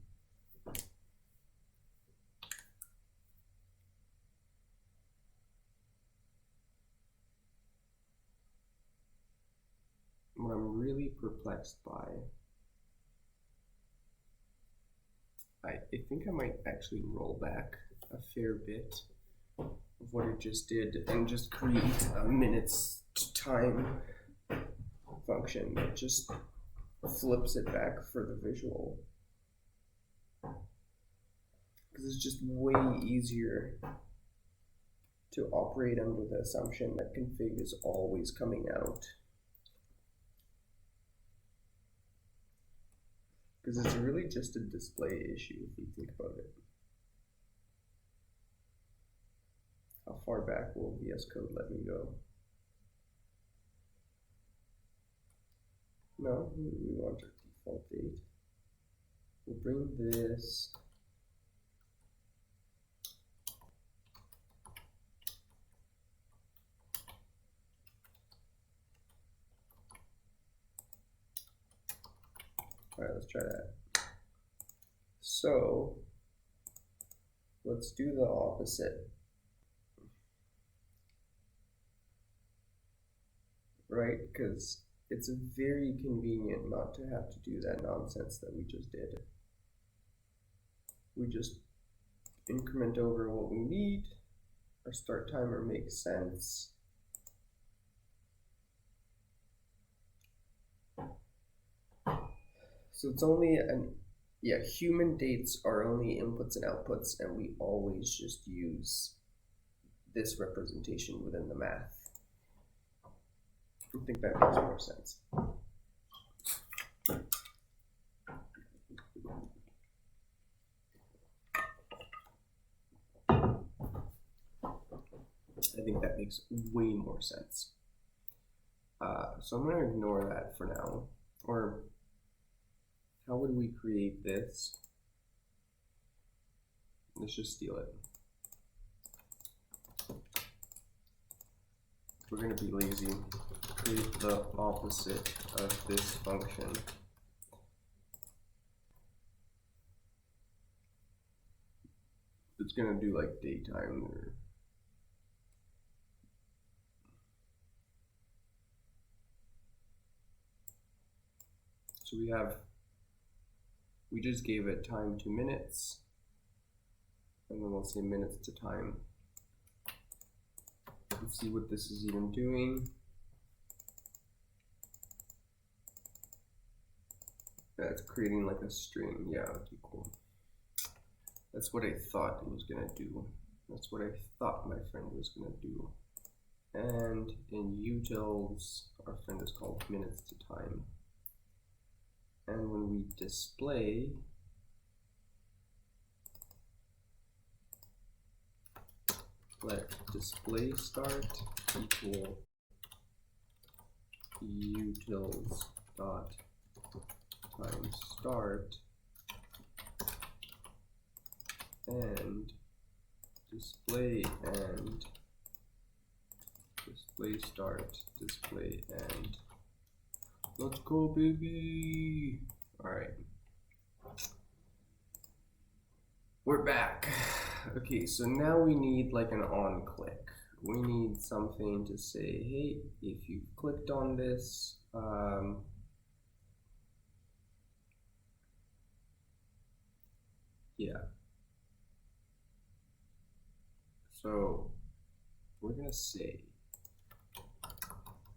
What I'm really perplexed by, I think I might actually roll back a fair bit of what it just did and just create a minutes to time function that just flips it back for the visual. Because it's just way easier to operate under the assumption that config is always coming out. Because it's really just a display issue if you think about it. How far back will VS Code let me go? No, we want our default date. We'll bring this Alright, let's try that. So let's do the opposite. Right? Because it's very convenient not to have to do that nonsense that we just did. We just increment over what we need. Our start timer makes sense. So it's only human dates are only inputs and outputs, and we always just use this representation within the math. I think that makes more sense. I think that makes way more sense. So I'm going to ignore that for now. Or how would we create this? Let's just steal it. We're going to be lazy. Create the opposite of this function. It's going to do like daytime or so we just gave it time to minutes, and then we'll say minutes to time. Let's see what this is even doing. That's creating like a string. Yeah, that'd be cool. That's what I thought it was gonna do. That's what I thought my friend was gonna do. And in utils, our friend is called minutes to time. And when we display, let display start equal utils dot time start and display end display start display end. Let's go, baby. All right, we're back. Okay, so now we need like an on click. We need something to say, hey, if you clicked on this, yeah. So we're gonna say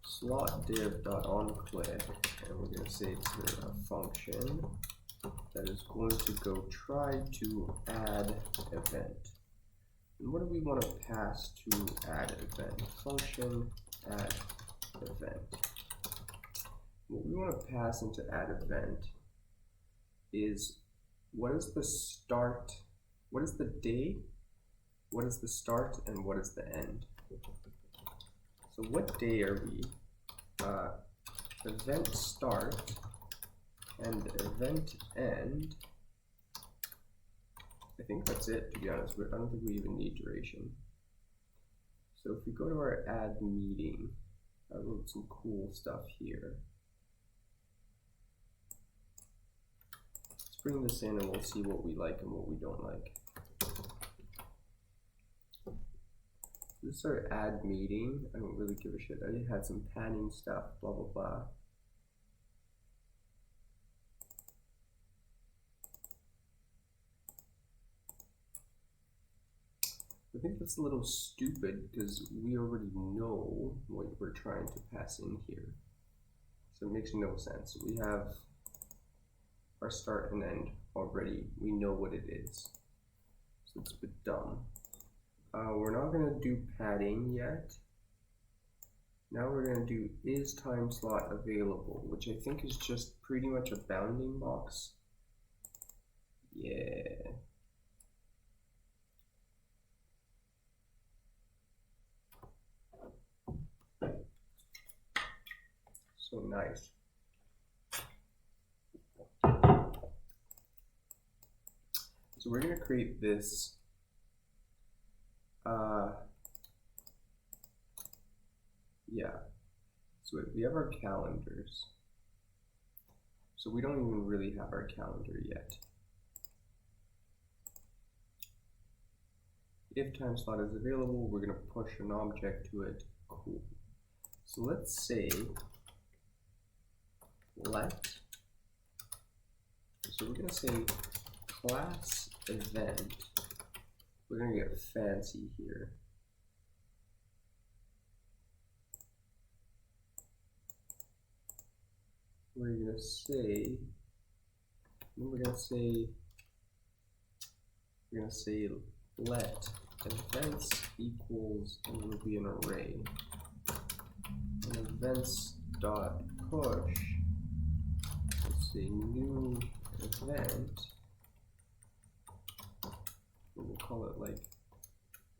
slot div.onClick, and we're going to say it's a function that is going to go try to add event. And what do we want to pass to add event? Function add event. What we want to pass into add event is what is the start, what is the day, what is the start, and what is the end. So what day are we? Event start and event end. I think that's it, to be honest. I don't think we even need duration. So if we go to our add meeting, I wrote some cool stuff here. Let's bring this in and we'll see what we like and what we don't like. This is our add meeting. I don't really give a shit. I had some panning stuff, blah, blah, blah. I think that's a little stupid because we already know what we're trying to pass in here. So it makes no sense. We have our start and end already. We know what it is. So it's a bit dumb. We're not going to do padding yet. Now we're going to do is time slot available, which I think is just pretty much a bounding box. Yeah. So nice. So we're going to create this yeah, so we have our calendars. So we don't even really have our calendar yet. If time slot is available, we're going to push an object to it. Cool. So let's say let, so we're going to say class event we're gonna get fancy here. We're gonna say let events equals, and it will be an array. And events dot push. Let's say new event. We'll call it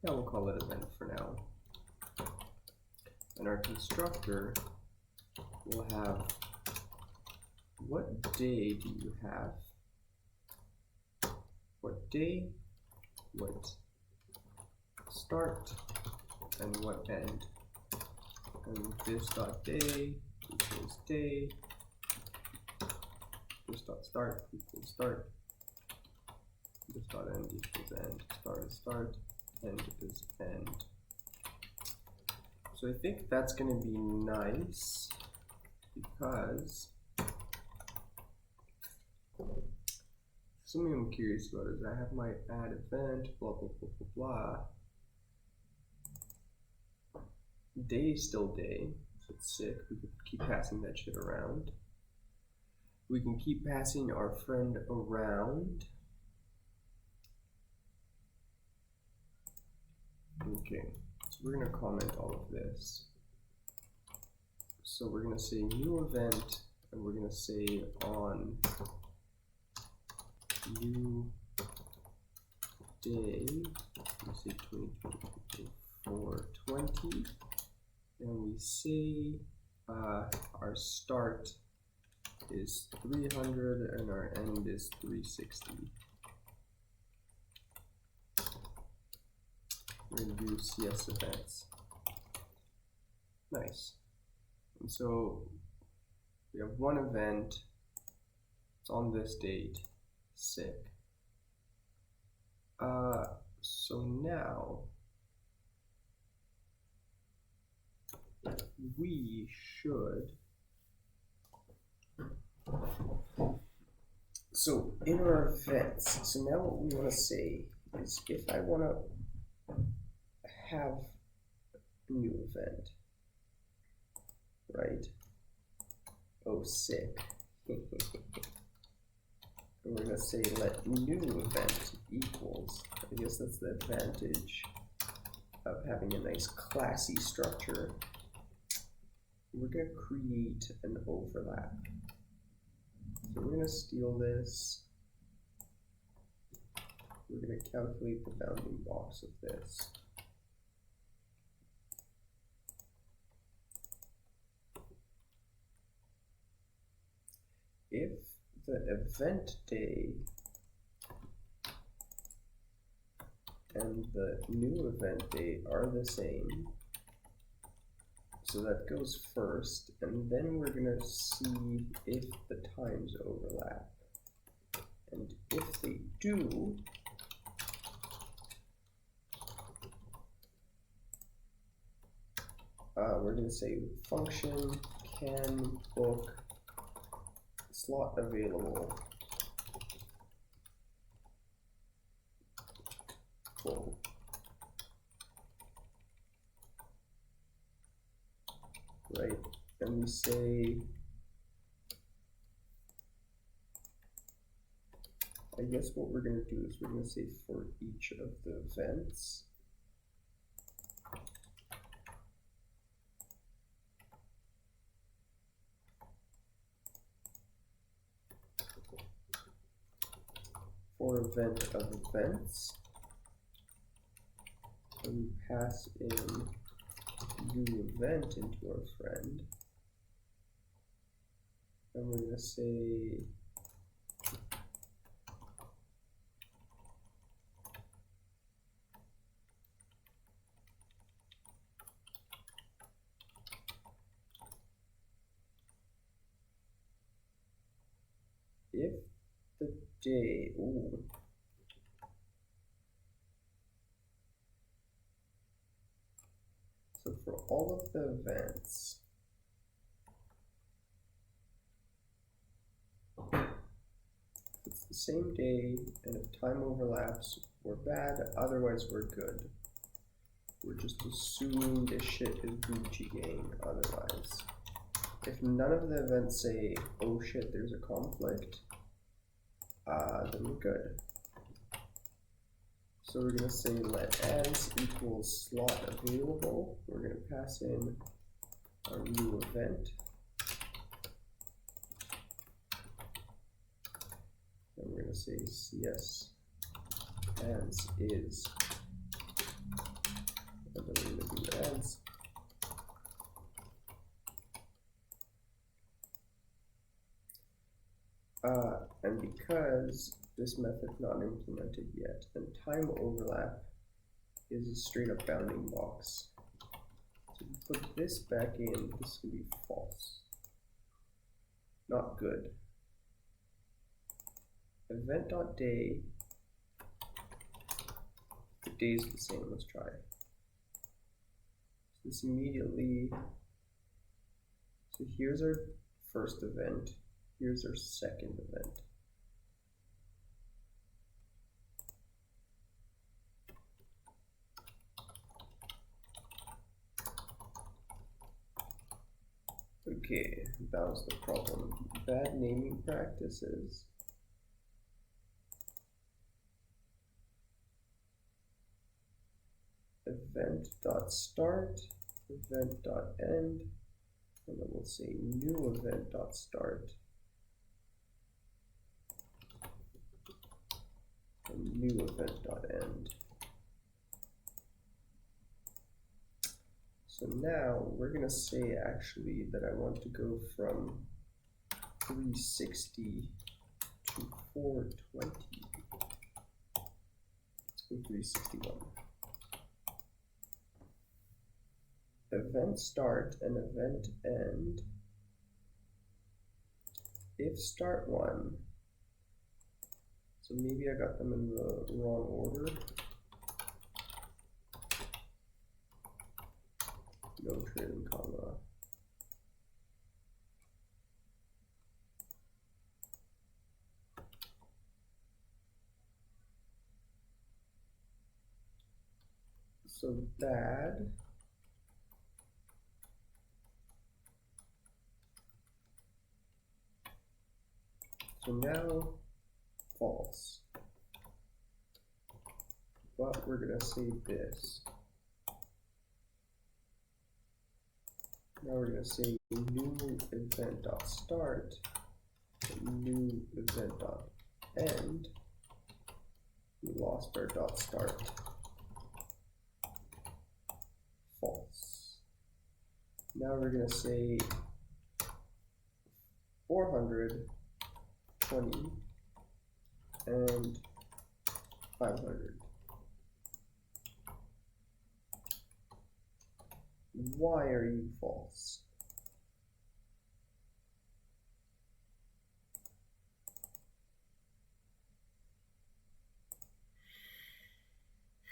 we'll call it event for now. And our constructor will have, what day do you have? What day, what start, and what end. And this dot day equals day. This dot start equals start. This dot end equals end. Start is start. End is end. So I think that's going to be nice because something I'm curious about is I have my add event, blah, blah, blah, blah, blah. Day is still day, so it's sick. We can keep passing that shit around. We can keep passing our friend around. Okay, so we're going to comment all of this. So we're going to say new event, and we're going to say on new day, let's say 420, and we say our start is 300 and our end is 360. We're going to do CS events. Nice. And so we have one event, it's on this date, sick. So now we should, so in our events, so now what we want to say is if I want to have a new event, right? Oh, sick. And we're going to say let new event equals, I guess that's the advantage of having a nice classy structure. We're going to create an overlap. So we're going to steal this. We're going to calculate the bounding box of this. If the event day and the new event day are the same, so that goes first, and then we're going to see if the times overlap. And if they do, we're going to say function can book slot available full. Right, and we say, I guess what we're going to do is we're going to say for each of the events, for event of events, and we pass in new event into our friend, and we're going to say if the day, ooh, so for all of the events, it's the same day, and if time overlaps, we're bad, otherwise we're good. We're just assuming this shit is Gucci gang otherwise. If none of the events say, oh shit, there's a conflict, then we're good. So we're going to say let as equals slot available. We're going to pass in our new event. And we're going to say cs as is. And then we're going to do as. And because this method's not implemented yet, and time overlap is a straight up bounding box. So if you put this back in, this can be false. Not good. Event.day, the day's the same, let's try. So this immediately, so here's our first event, here's our second event. Okay, that was the problem. Bad naming practices. Event.start, event.end, and then we'll say new event.start, and new event.end. So now we're going to say actually that I want to go from 360 to 420. Let's go 361. Event start and event end. If start one, so maybe I got them in the wrong order. No trailing comma. So bad. So now false. But we're going to say this. Now we're going to say new event.start, new event.end. We lost our .start. False. Now we're going to say 420 and 500. Why are you false?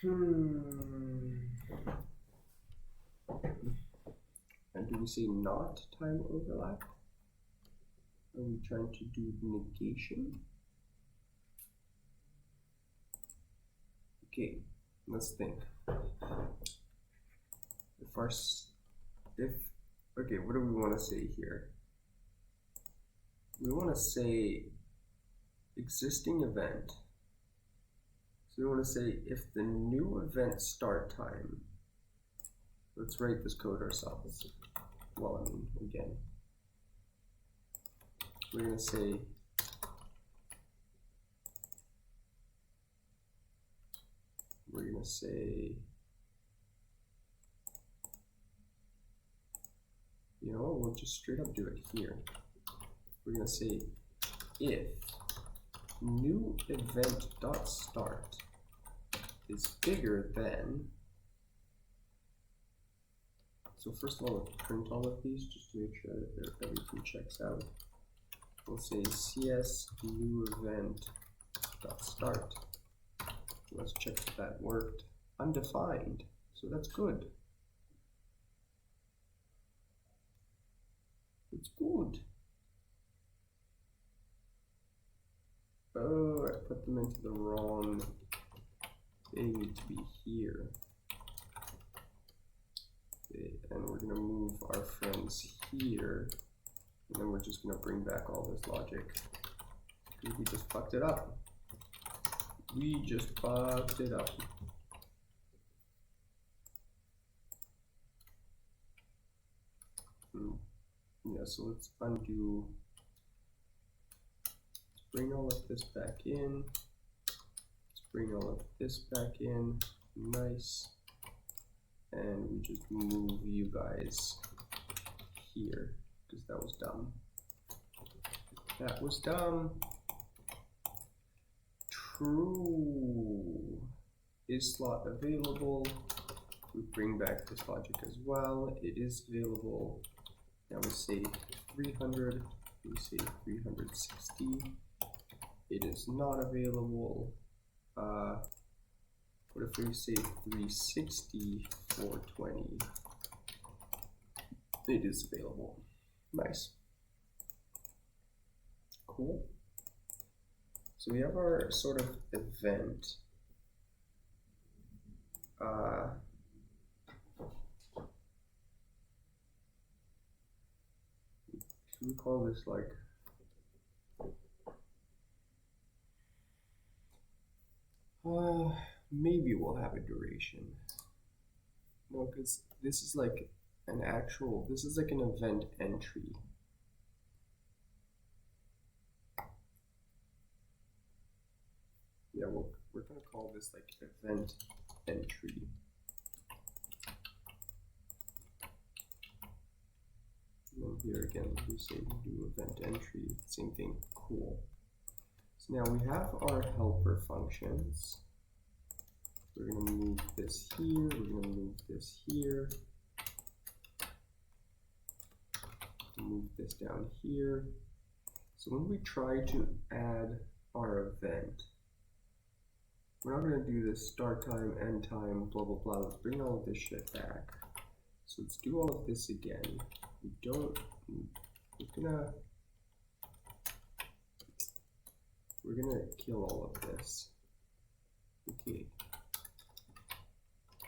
And do we say not time overlap? Are we trying to do negation? Okay, let's think. Okay, what do we want to say here? We want to say existing event. So we want to say if the new event start time, let's write this code ourselves. Well, I mean, again, we're going to say you know, we'll just straight up do it here. We're going to say if new event.start is bigger than, so first of all, let's print all of these just to make sure that everything checks out. We'll say cs new event.start. Let's check if that worked. Undefined, so that's good. It's good. Oh, put them into the wrong, they need to be here. Okay, and we're gonna move our friends here, and then we're just gonna bring back all this logic. We just fucked it up. We just fucked it up. Yeah, so let's undo. Let's bring all of this back in. Let's bring all of this back in. Nice. And we just move you guys here, because that was dumb. That was dumb. True. Is slot available? We bring back this logic as well. It is available. Now we say 300. We say 360. It is not available. What if we say 360, 420? It is available. Nice. Cool. So we have our sort of event. Should we call this like maybe we'll have a duration. No, because this is like an actual, this is like an event entry. Yeah, we're gonna call this like event entry. And then here again, we say we do event entry, same thing, cool. So now we have our helper functions. We're gonna move this here, we're gonna move this here. Move this down here. So when we try to add our event, we're not going to do this start time, end time, blah, blah, blah. Let's bring all of this shit back. So let's do all of this again. We're gonna kill all of this. Okay.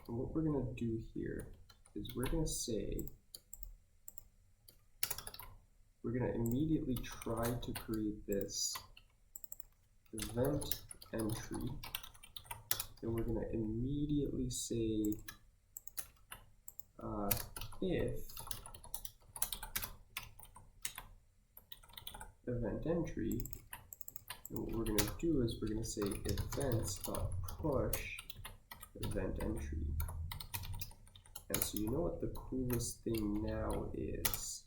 And what we're going to do here is we're going to say, we're going to immediately try to create this event entry. Then we're going to immediately say if event entry, and what we're going to do is we're going to say events.push event entry. And so you know what the coolest thing now is?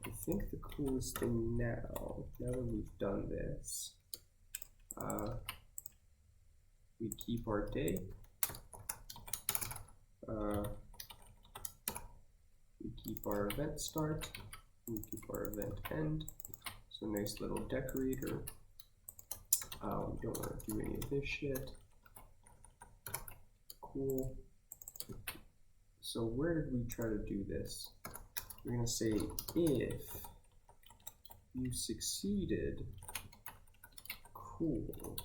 I think the coolest thing now that we've done this, we keep our day, we keep our event start, we keep our event end. So nice little decorator. We don't want to do any of this shit. Cool. So where did we try to do this? We're going to say if you succeeded, cool,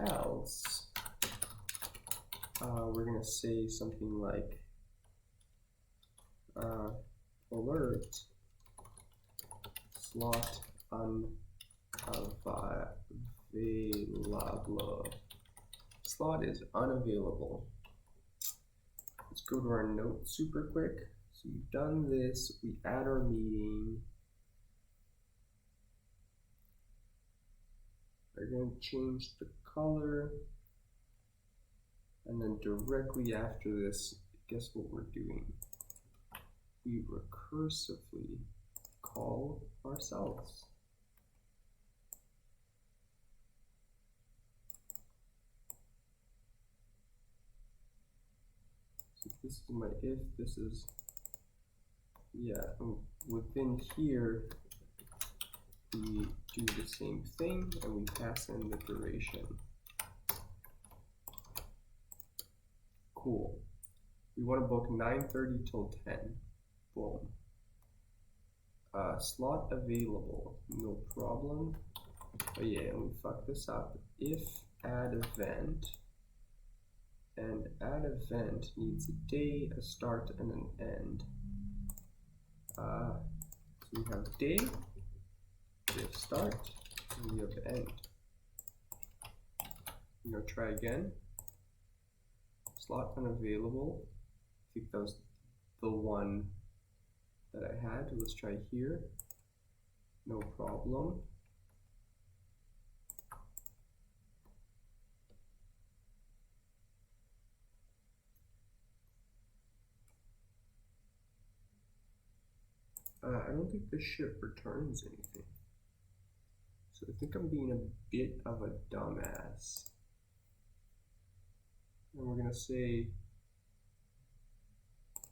else, we're going to say something like alert slot unavailable. Slot is unavailable. Let's go to our notes super quick. So we've done this, we add our meeting. We're going to change the color. And then directly after this, guess what we're doing? We recursively call ourselves. So this is my if, this is, yeah, within here, we do the same thing and we pass in the duration. Cool. We want to book 9:30 till 10. Boom. Slot available, no problem. Oh yeah, we fucked this up. If add event, and add event needs a day, a start, and an end. So we have day, we have start, and we have end. I'm gonna try again. Slot unavailable. I think that was the one that I had. Let's try here. No problem. I don't think this shit returns anything. So I think I'm being a bit of a dumbass. And we're gonna say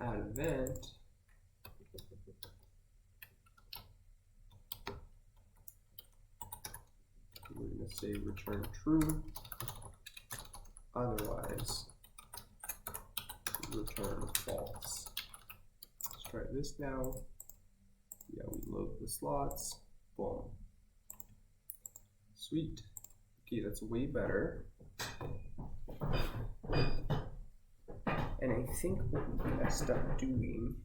add event. We're gonna say return true. Otherwise, return false. Let's try this now. Yeah, we load the slots. Boom. Sweet. Okay, that's way better. And I think what we messed up doing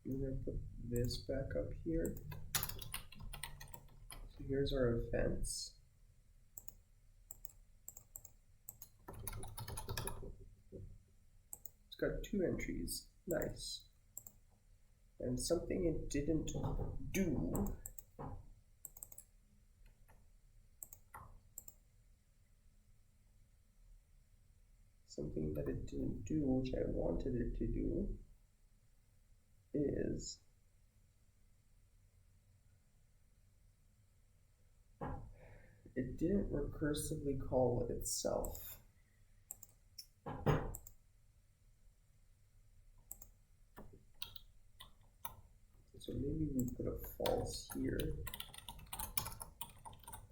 I'm going to put this back up here. So here's our events. It's got 2 entries. Nice. And something it didn't do something that it didn't do, which I wanted it to do, is it didn't recursively call itself. So maybe we put a false here,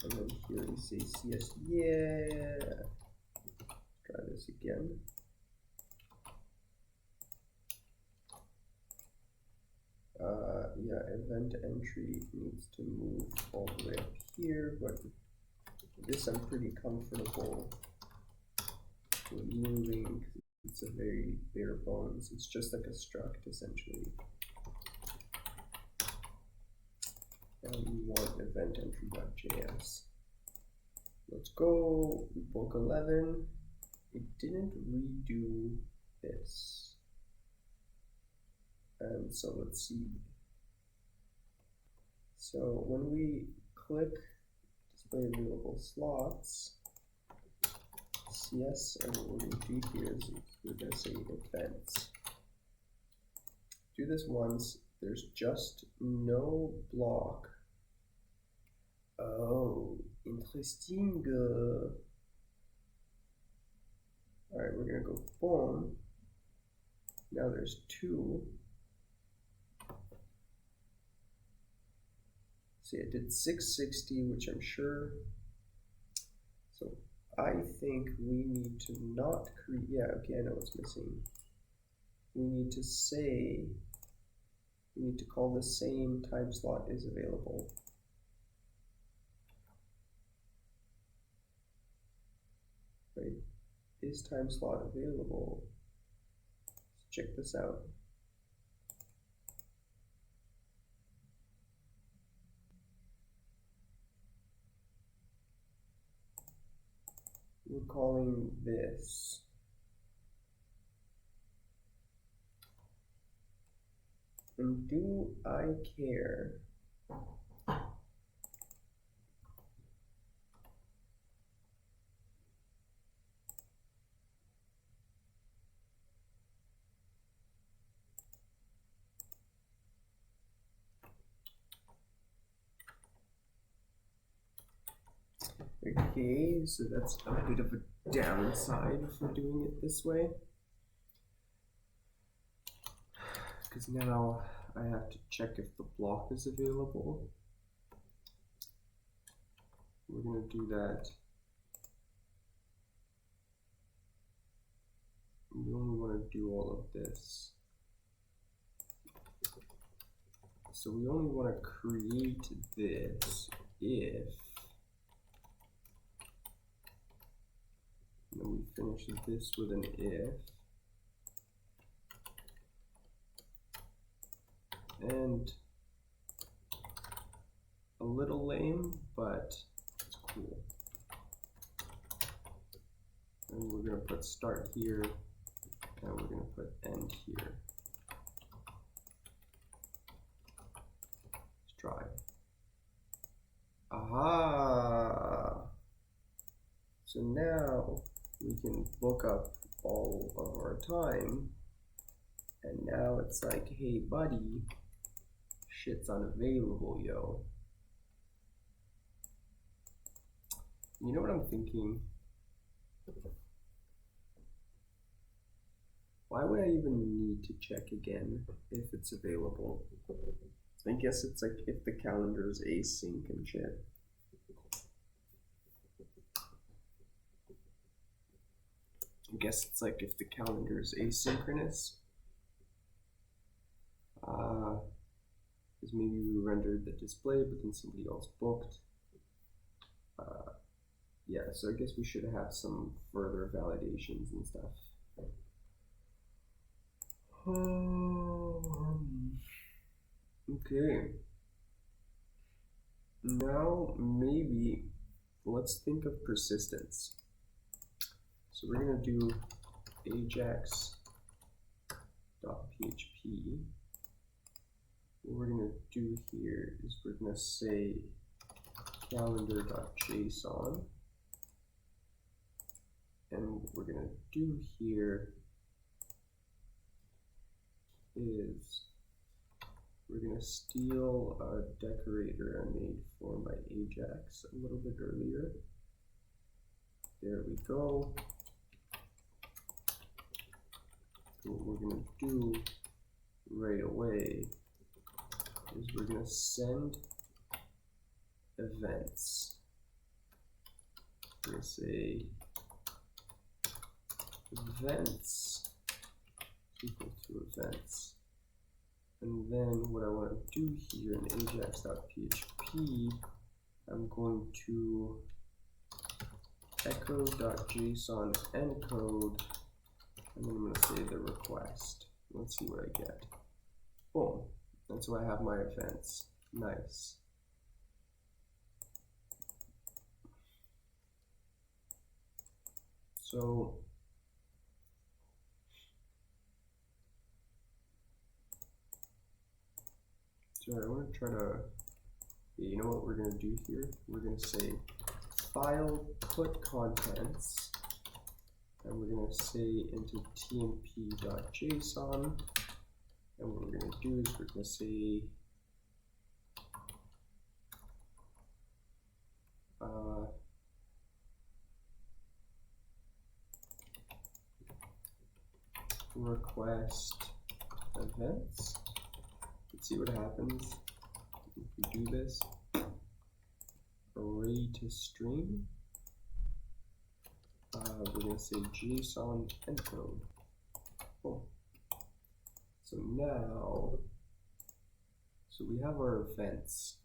and then here we say CS, yeah. Try this again. Yeah, event entry needs to move all the way up here, but this I'm pretty comfortable with moving because it's a very bare bones. It's just like a struct essentially. And we want event entry.js. Let's go. Book 11. It didn't redo this. And so let's see. So when we click display available slots, CS, and what we're going to do here is we're going to say events. Do this once. There's just no block. Oh, interesting. All right, we're going to go boom. Now there's 2. See, it did 660, which I'm sure. So I think we need to not create, yeah, okay, I know what's missing. We need to say, we need to call the same time slot is available. Right, is time slot available? Let's check this out. We're calling this and do I care? Okay, so that's a bit of a downside for doing it this way. Because now I have to check if the block is available. We're going to do that. We only want want to do all of this. So we only want to create this if, and then we finish this with an if, and a little lame, but it's cool. And we're going to put start here, and we're going to put end here. Let's try. Aha! So now we can look up all of our time, and now it's like, hey buddy, shit's unavailable, yo. You know what I'm thinking? Why would I even need to check again if it's available? I guess it's like if the calendar is async and shit. I guess it's like if the calendar is asynchronous. Because maybe we rendered the display, but then somebody else booked. Yeah, so I guess we should have some further validations and stuff. Okay. Now maybe let's think of persistence. So we're gonna do ajax.php. What we're gonna do here is we're gonna say calendar.json. And what we're going to do here is we're going to steal a decorator I made for my Ajax a little bit earlier. There we go. So what we're going to do right away is we're going to send events. We're going to say events equal to events, and then what I want to do here in ajax.php, I'm going to echo.json encode, and then I'm going to say the request. Let's see what I get. Boom, and so I have my events. Nice. So I want to try to, you know what we're going to do here? We're going to say file put contents, and we're going to say into tmp.json, and what we're going to do is we're going to say request events. Let's see what happens if we do this. Array to string. We're going to say JSON encode. Cool. So now, so we have our events.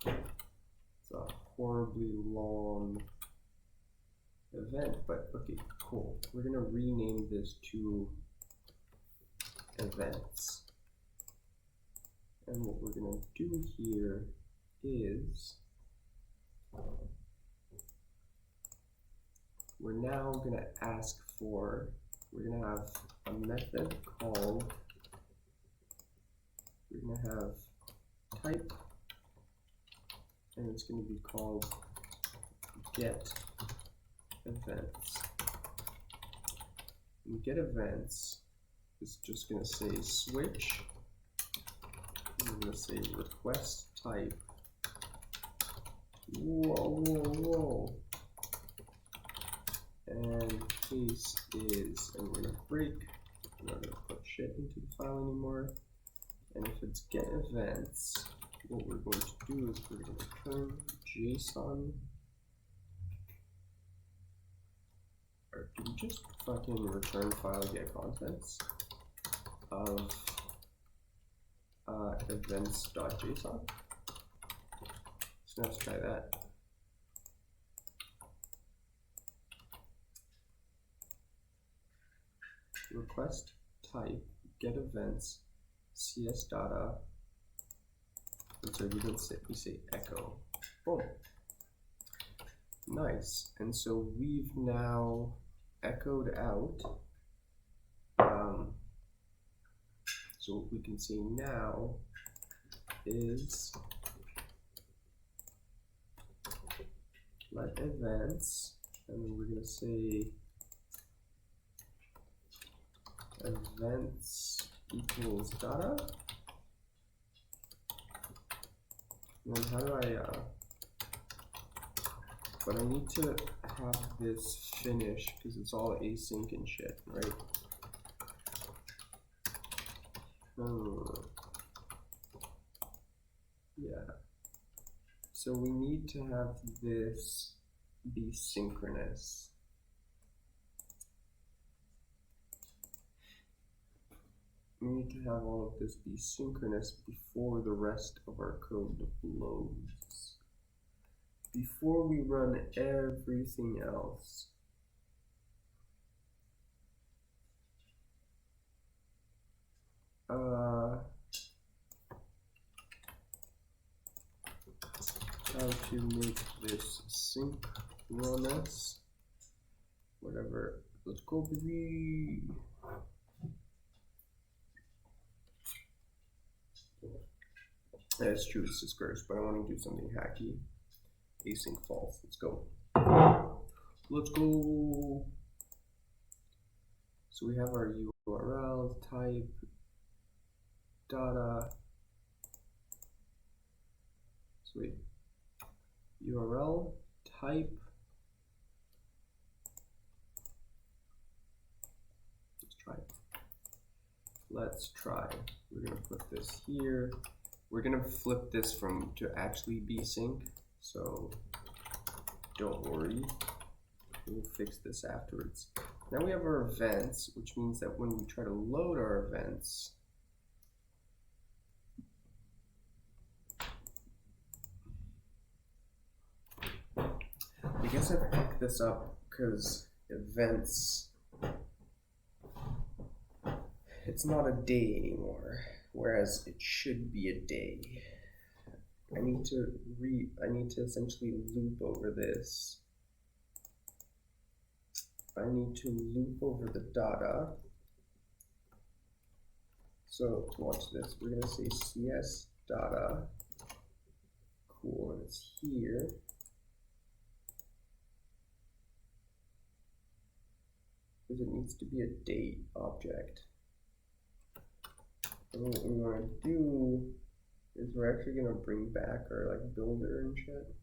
It's a horribly long event, but okay, cool. We're going to rename this to events. And what we're going to do here is we're now going to ask for, we're going to have a method called, we're going to have type, and it's going to be called get events. And get events is just going to say switch. We're going to say request type. Whoa. And case is, and we're going to break. We're not going to put shit into the file anymore. And if it's get events, what we're going to do is we're going to return JSON or do we just fucking return file get contents of events.json? So let's try that. Request type get events cs data, and so we say echo. Boom. Nice. And so we've now echoed out. So what we can see now is let events, and we're going to say events equals data. And then how do I, but I need to have this finish because it's all async and shit, right? Yeah. So we need to have this be synchronous. We need to have all of this be synchronous before the rest of our code loads. Before we run everything else. How to make this synchronous, whatever, let's go baby. That's true, this is gross, but I want to do something hacky. Async false, let's go. Let's go. So we have our URL, type, data. Sweet. URL, type. Let's try it. Let's try. We're gonna put this here. We're gonna flip this from to actually be sync. So don't worry. We'll fix this afterwards. Now we have our events, which means that when we try to load our events, I guess I picked this up because events, it's not a day anymore, whereas it should be a day. I need to essentially loop over this. I need to loop over the data. So watch this. We're gonna say CS data. Cool, and it's here. Because it needs to be a date object. And what we want to do is we're actually gonna bring back our like builder and shit.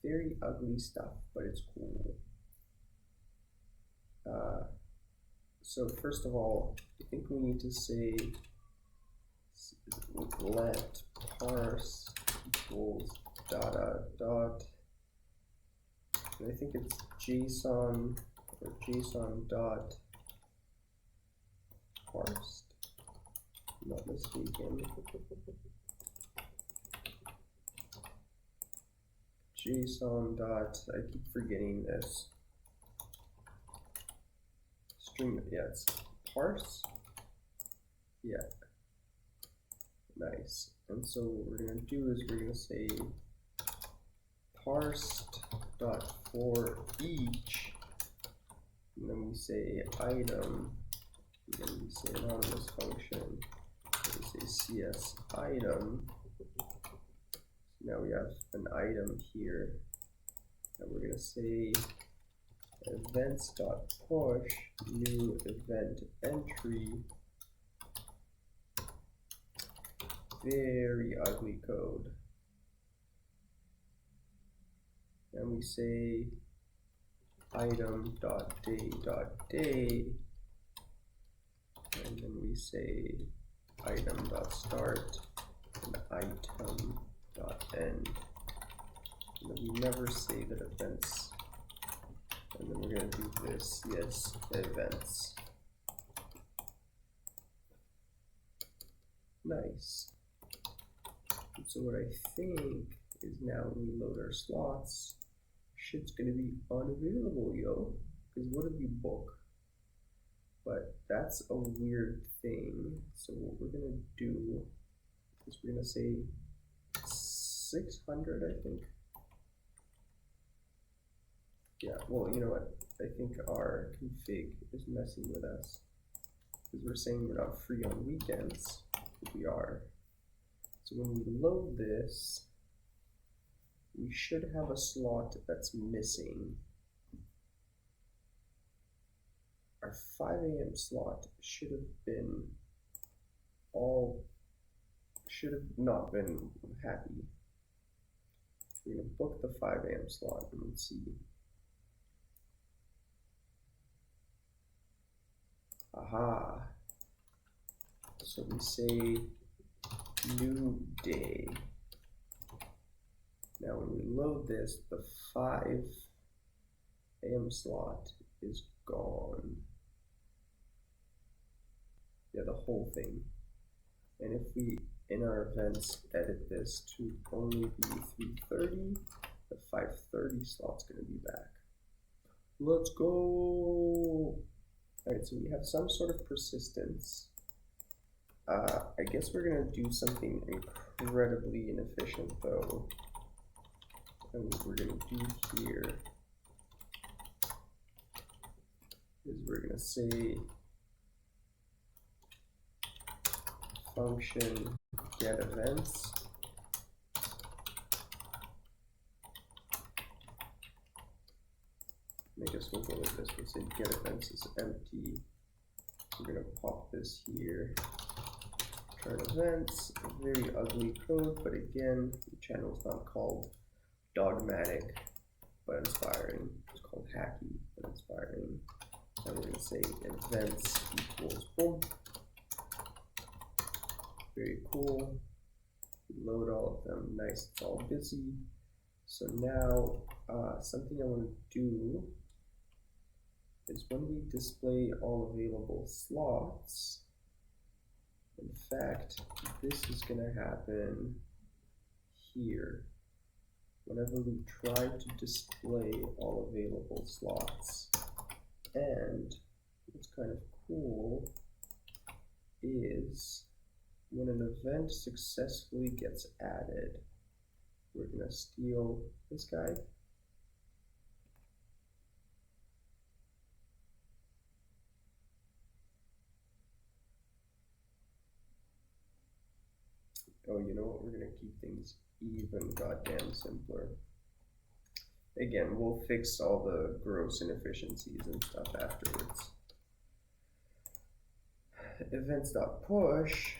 Very ugly stuff, but it's cool. So first of all, I think we need to say let parse equals data dot, and I think it's JSON or JSON dot parsed. Not mistaken. JSON dot, I keep forgetting this. String, yeah, it's parse. Yeah. Nice. And so what we're gonna do is we're gonna say parsed dot for each, and then we say item, and then we say anonymous function, and we say CS item. Now we have an item here, and we're gonna say events.push new event entry. Very ugly code. And we say item.day.day, and then we say item.start and item.end. And then we never say that events, and And we're gonna do this, yes, events. Nice. And so what I think is now when we load our slots, shit's gonna be unavailable, yo. Because what did we book? But that's a weird thing. So what we're gonna do is we're gonna say 600, I think. Yeah, well, you know what? I think our config is messing with us. Because we're saying we're not free on weekends, but we are. So when we load this, we should have a slot that's missing. Our 5 a.m. slot should have not been happy. We're gonna book the 5 a.m. slot and let's see. Aha. So we say new day. Now when we load this, the 5 a.m. slot is gone. Yeah, the whole thing. And if we, in our events, edit this to only be 3:30, the 5:30 slot's gonna be back. Let's go! Alright, so we have some sort of persistence. I guess we're gonna do something incredibly inefficient though. And what we're gonna do here is we're gonna say function get events. I guess we'll go with this. We'll say get events is empty. We're gonna pop this here. Turn events, very ugly code, but again, the channel is not called dogmatic but inspiring. It's called hacky but inspiring. And we're gonna say events equals boom. Very cool. Load all of them. Nice, it's all busy. So now something I want to do is when we display all available slots, in fact, this is going to happen here. Whenever we try to display all available slots. And what's kind of cool is when an event successfully gets added, we're going to steal this guy. Oh, you know what? We're going to keep things even goddamn simpler. Again, we'll fix all the gross inefficiencies and stuff afterwards. Events.push,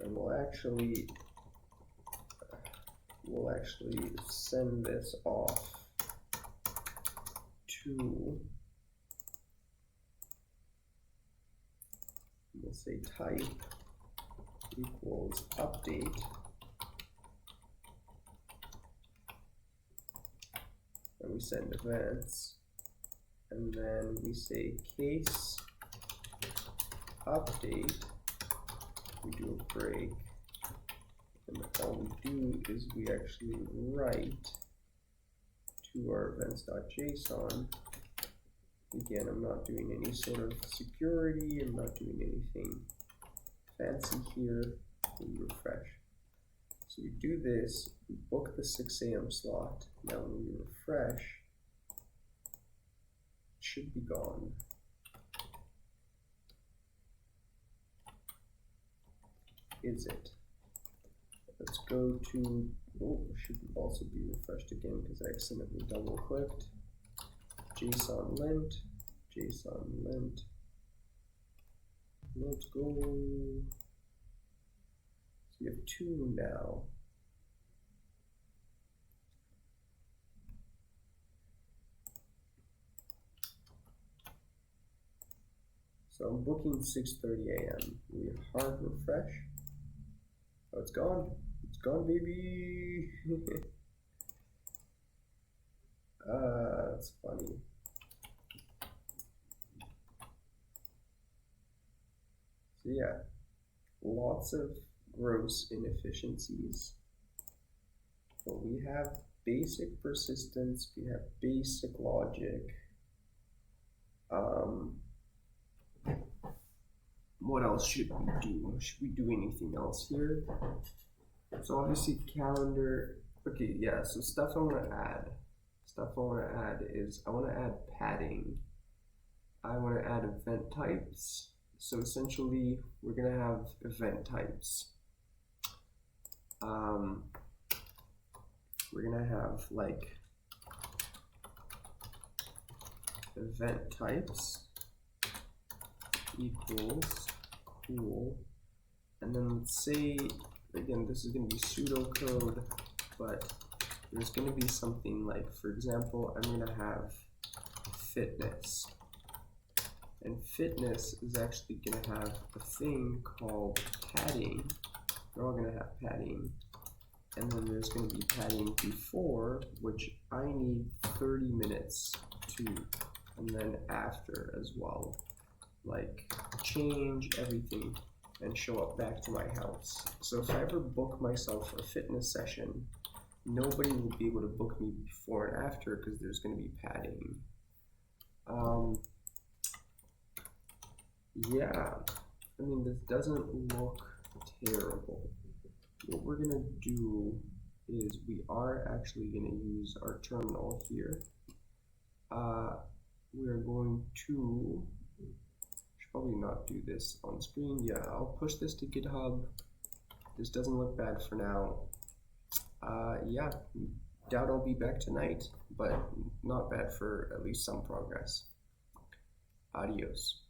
and we'll actually send this off to, we'll say type equals update, and we send events, and then we say case update, we do a break, and all we do is we actually write to our events.json. Again, I'm not doing any sort of security, I'm not doing anything fancy here. We refresh. So we do this, we book the 6 a.m. slot. Now when we refresh, it should be gone. Is it? Let's go to, oh, it should also be refreshed again because I accidentally double clicked. JSON lint, JSON lint. Let's go. So we have 2 now. So I'm booking 6:30 a.m. We hard refresh. Oh, it's gone. It's gone, baby. That's funny. lots of gross inefficiencies. So we have basic persistence, we have basic logic. What else should we do? Should we do anything else here? So obviously calendar. Okay, yeah, so stuff I want to add. Stuff I want to add is I want to add padding. I want to add event types. So essentially we're going to have event types. We're going to have like event types equals cool, and then let's say, again, this is going to be pseudocode, but there's going to be something like, for example, I'm going to have fitness, and fitness is actually going to have a thing called padding. We're all going to have padding, and then there's going to be padding before, which I need 30 minutes to, and then after as well, like change everything and show up back to my house. So if I ever book myself a fitness session, nobody will be able to book me before and after because there's going to be padding. Yeah, I mean, this doesn't look terrible. What we're going to do is we are actually going to use our terminal here. We're going to, should probably not do this on screen. Yeah, I'll push this to GitHub. This doesn't look bad for now. Yeah, doubt I'll be back tonight, but not bad for at least some progress. Adios.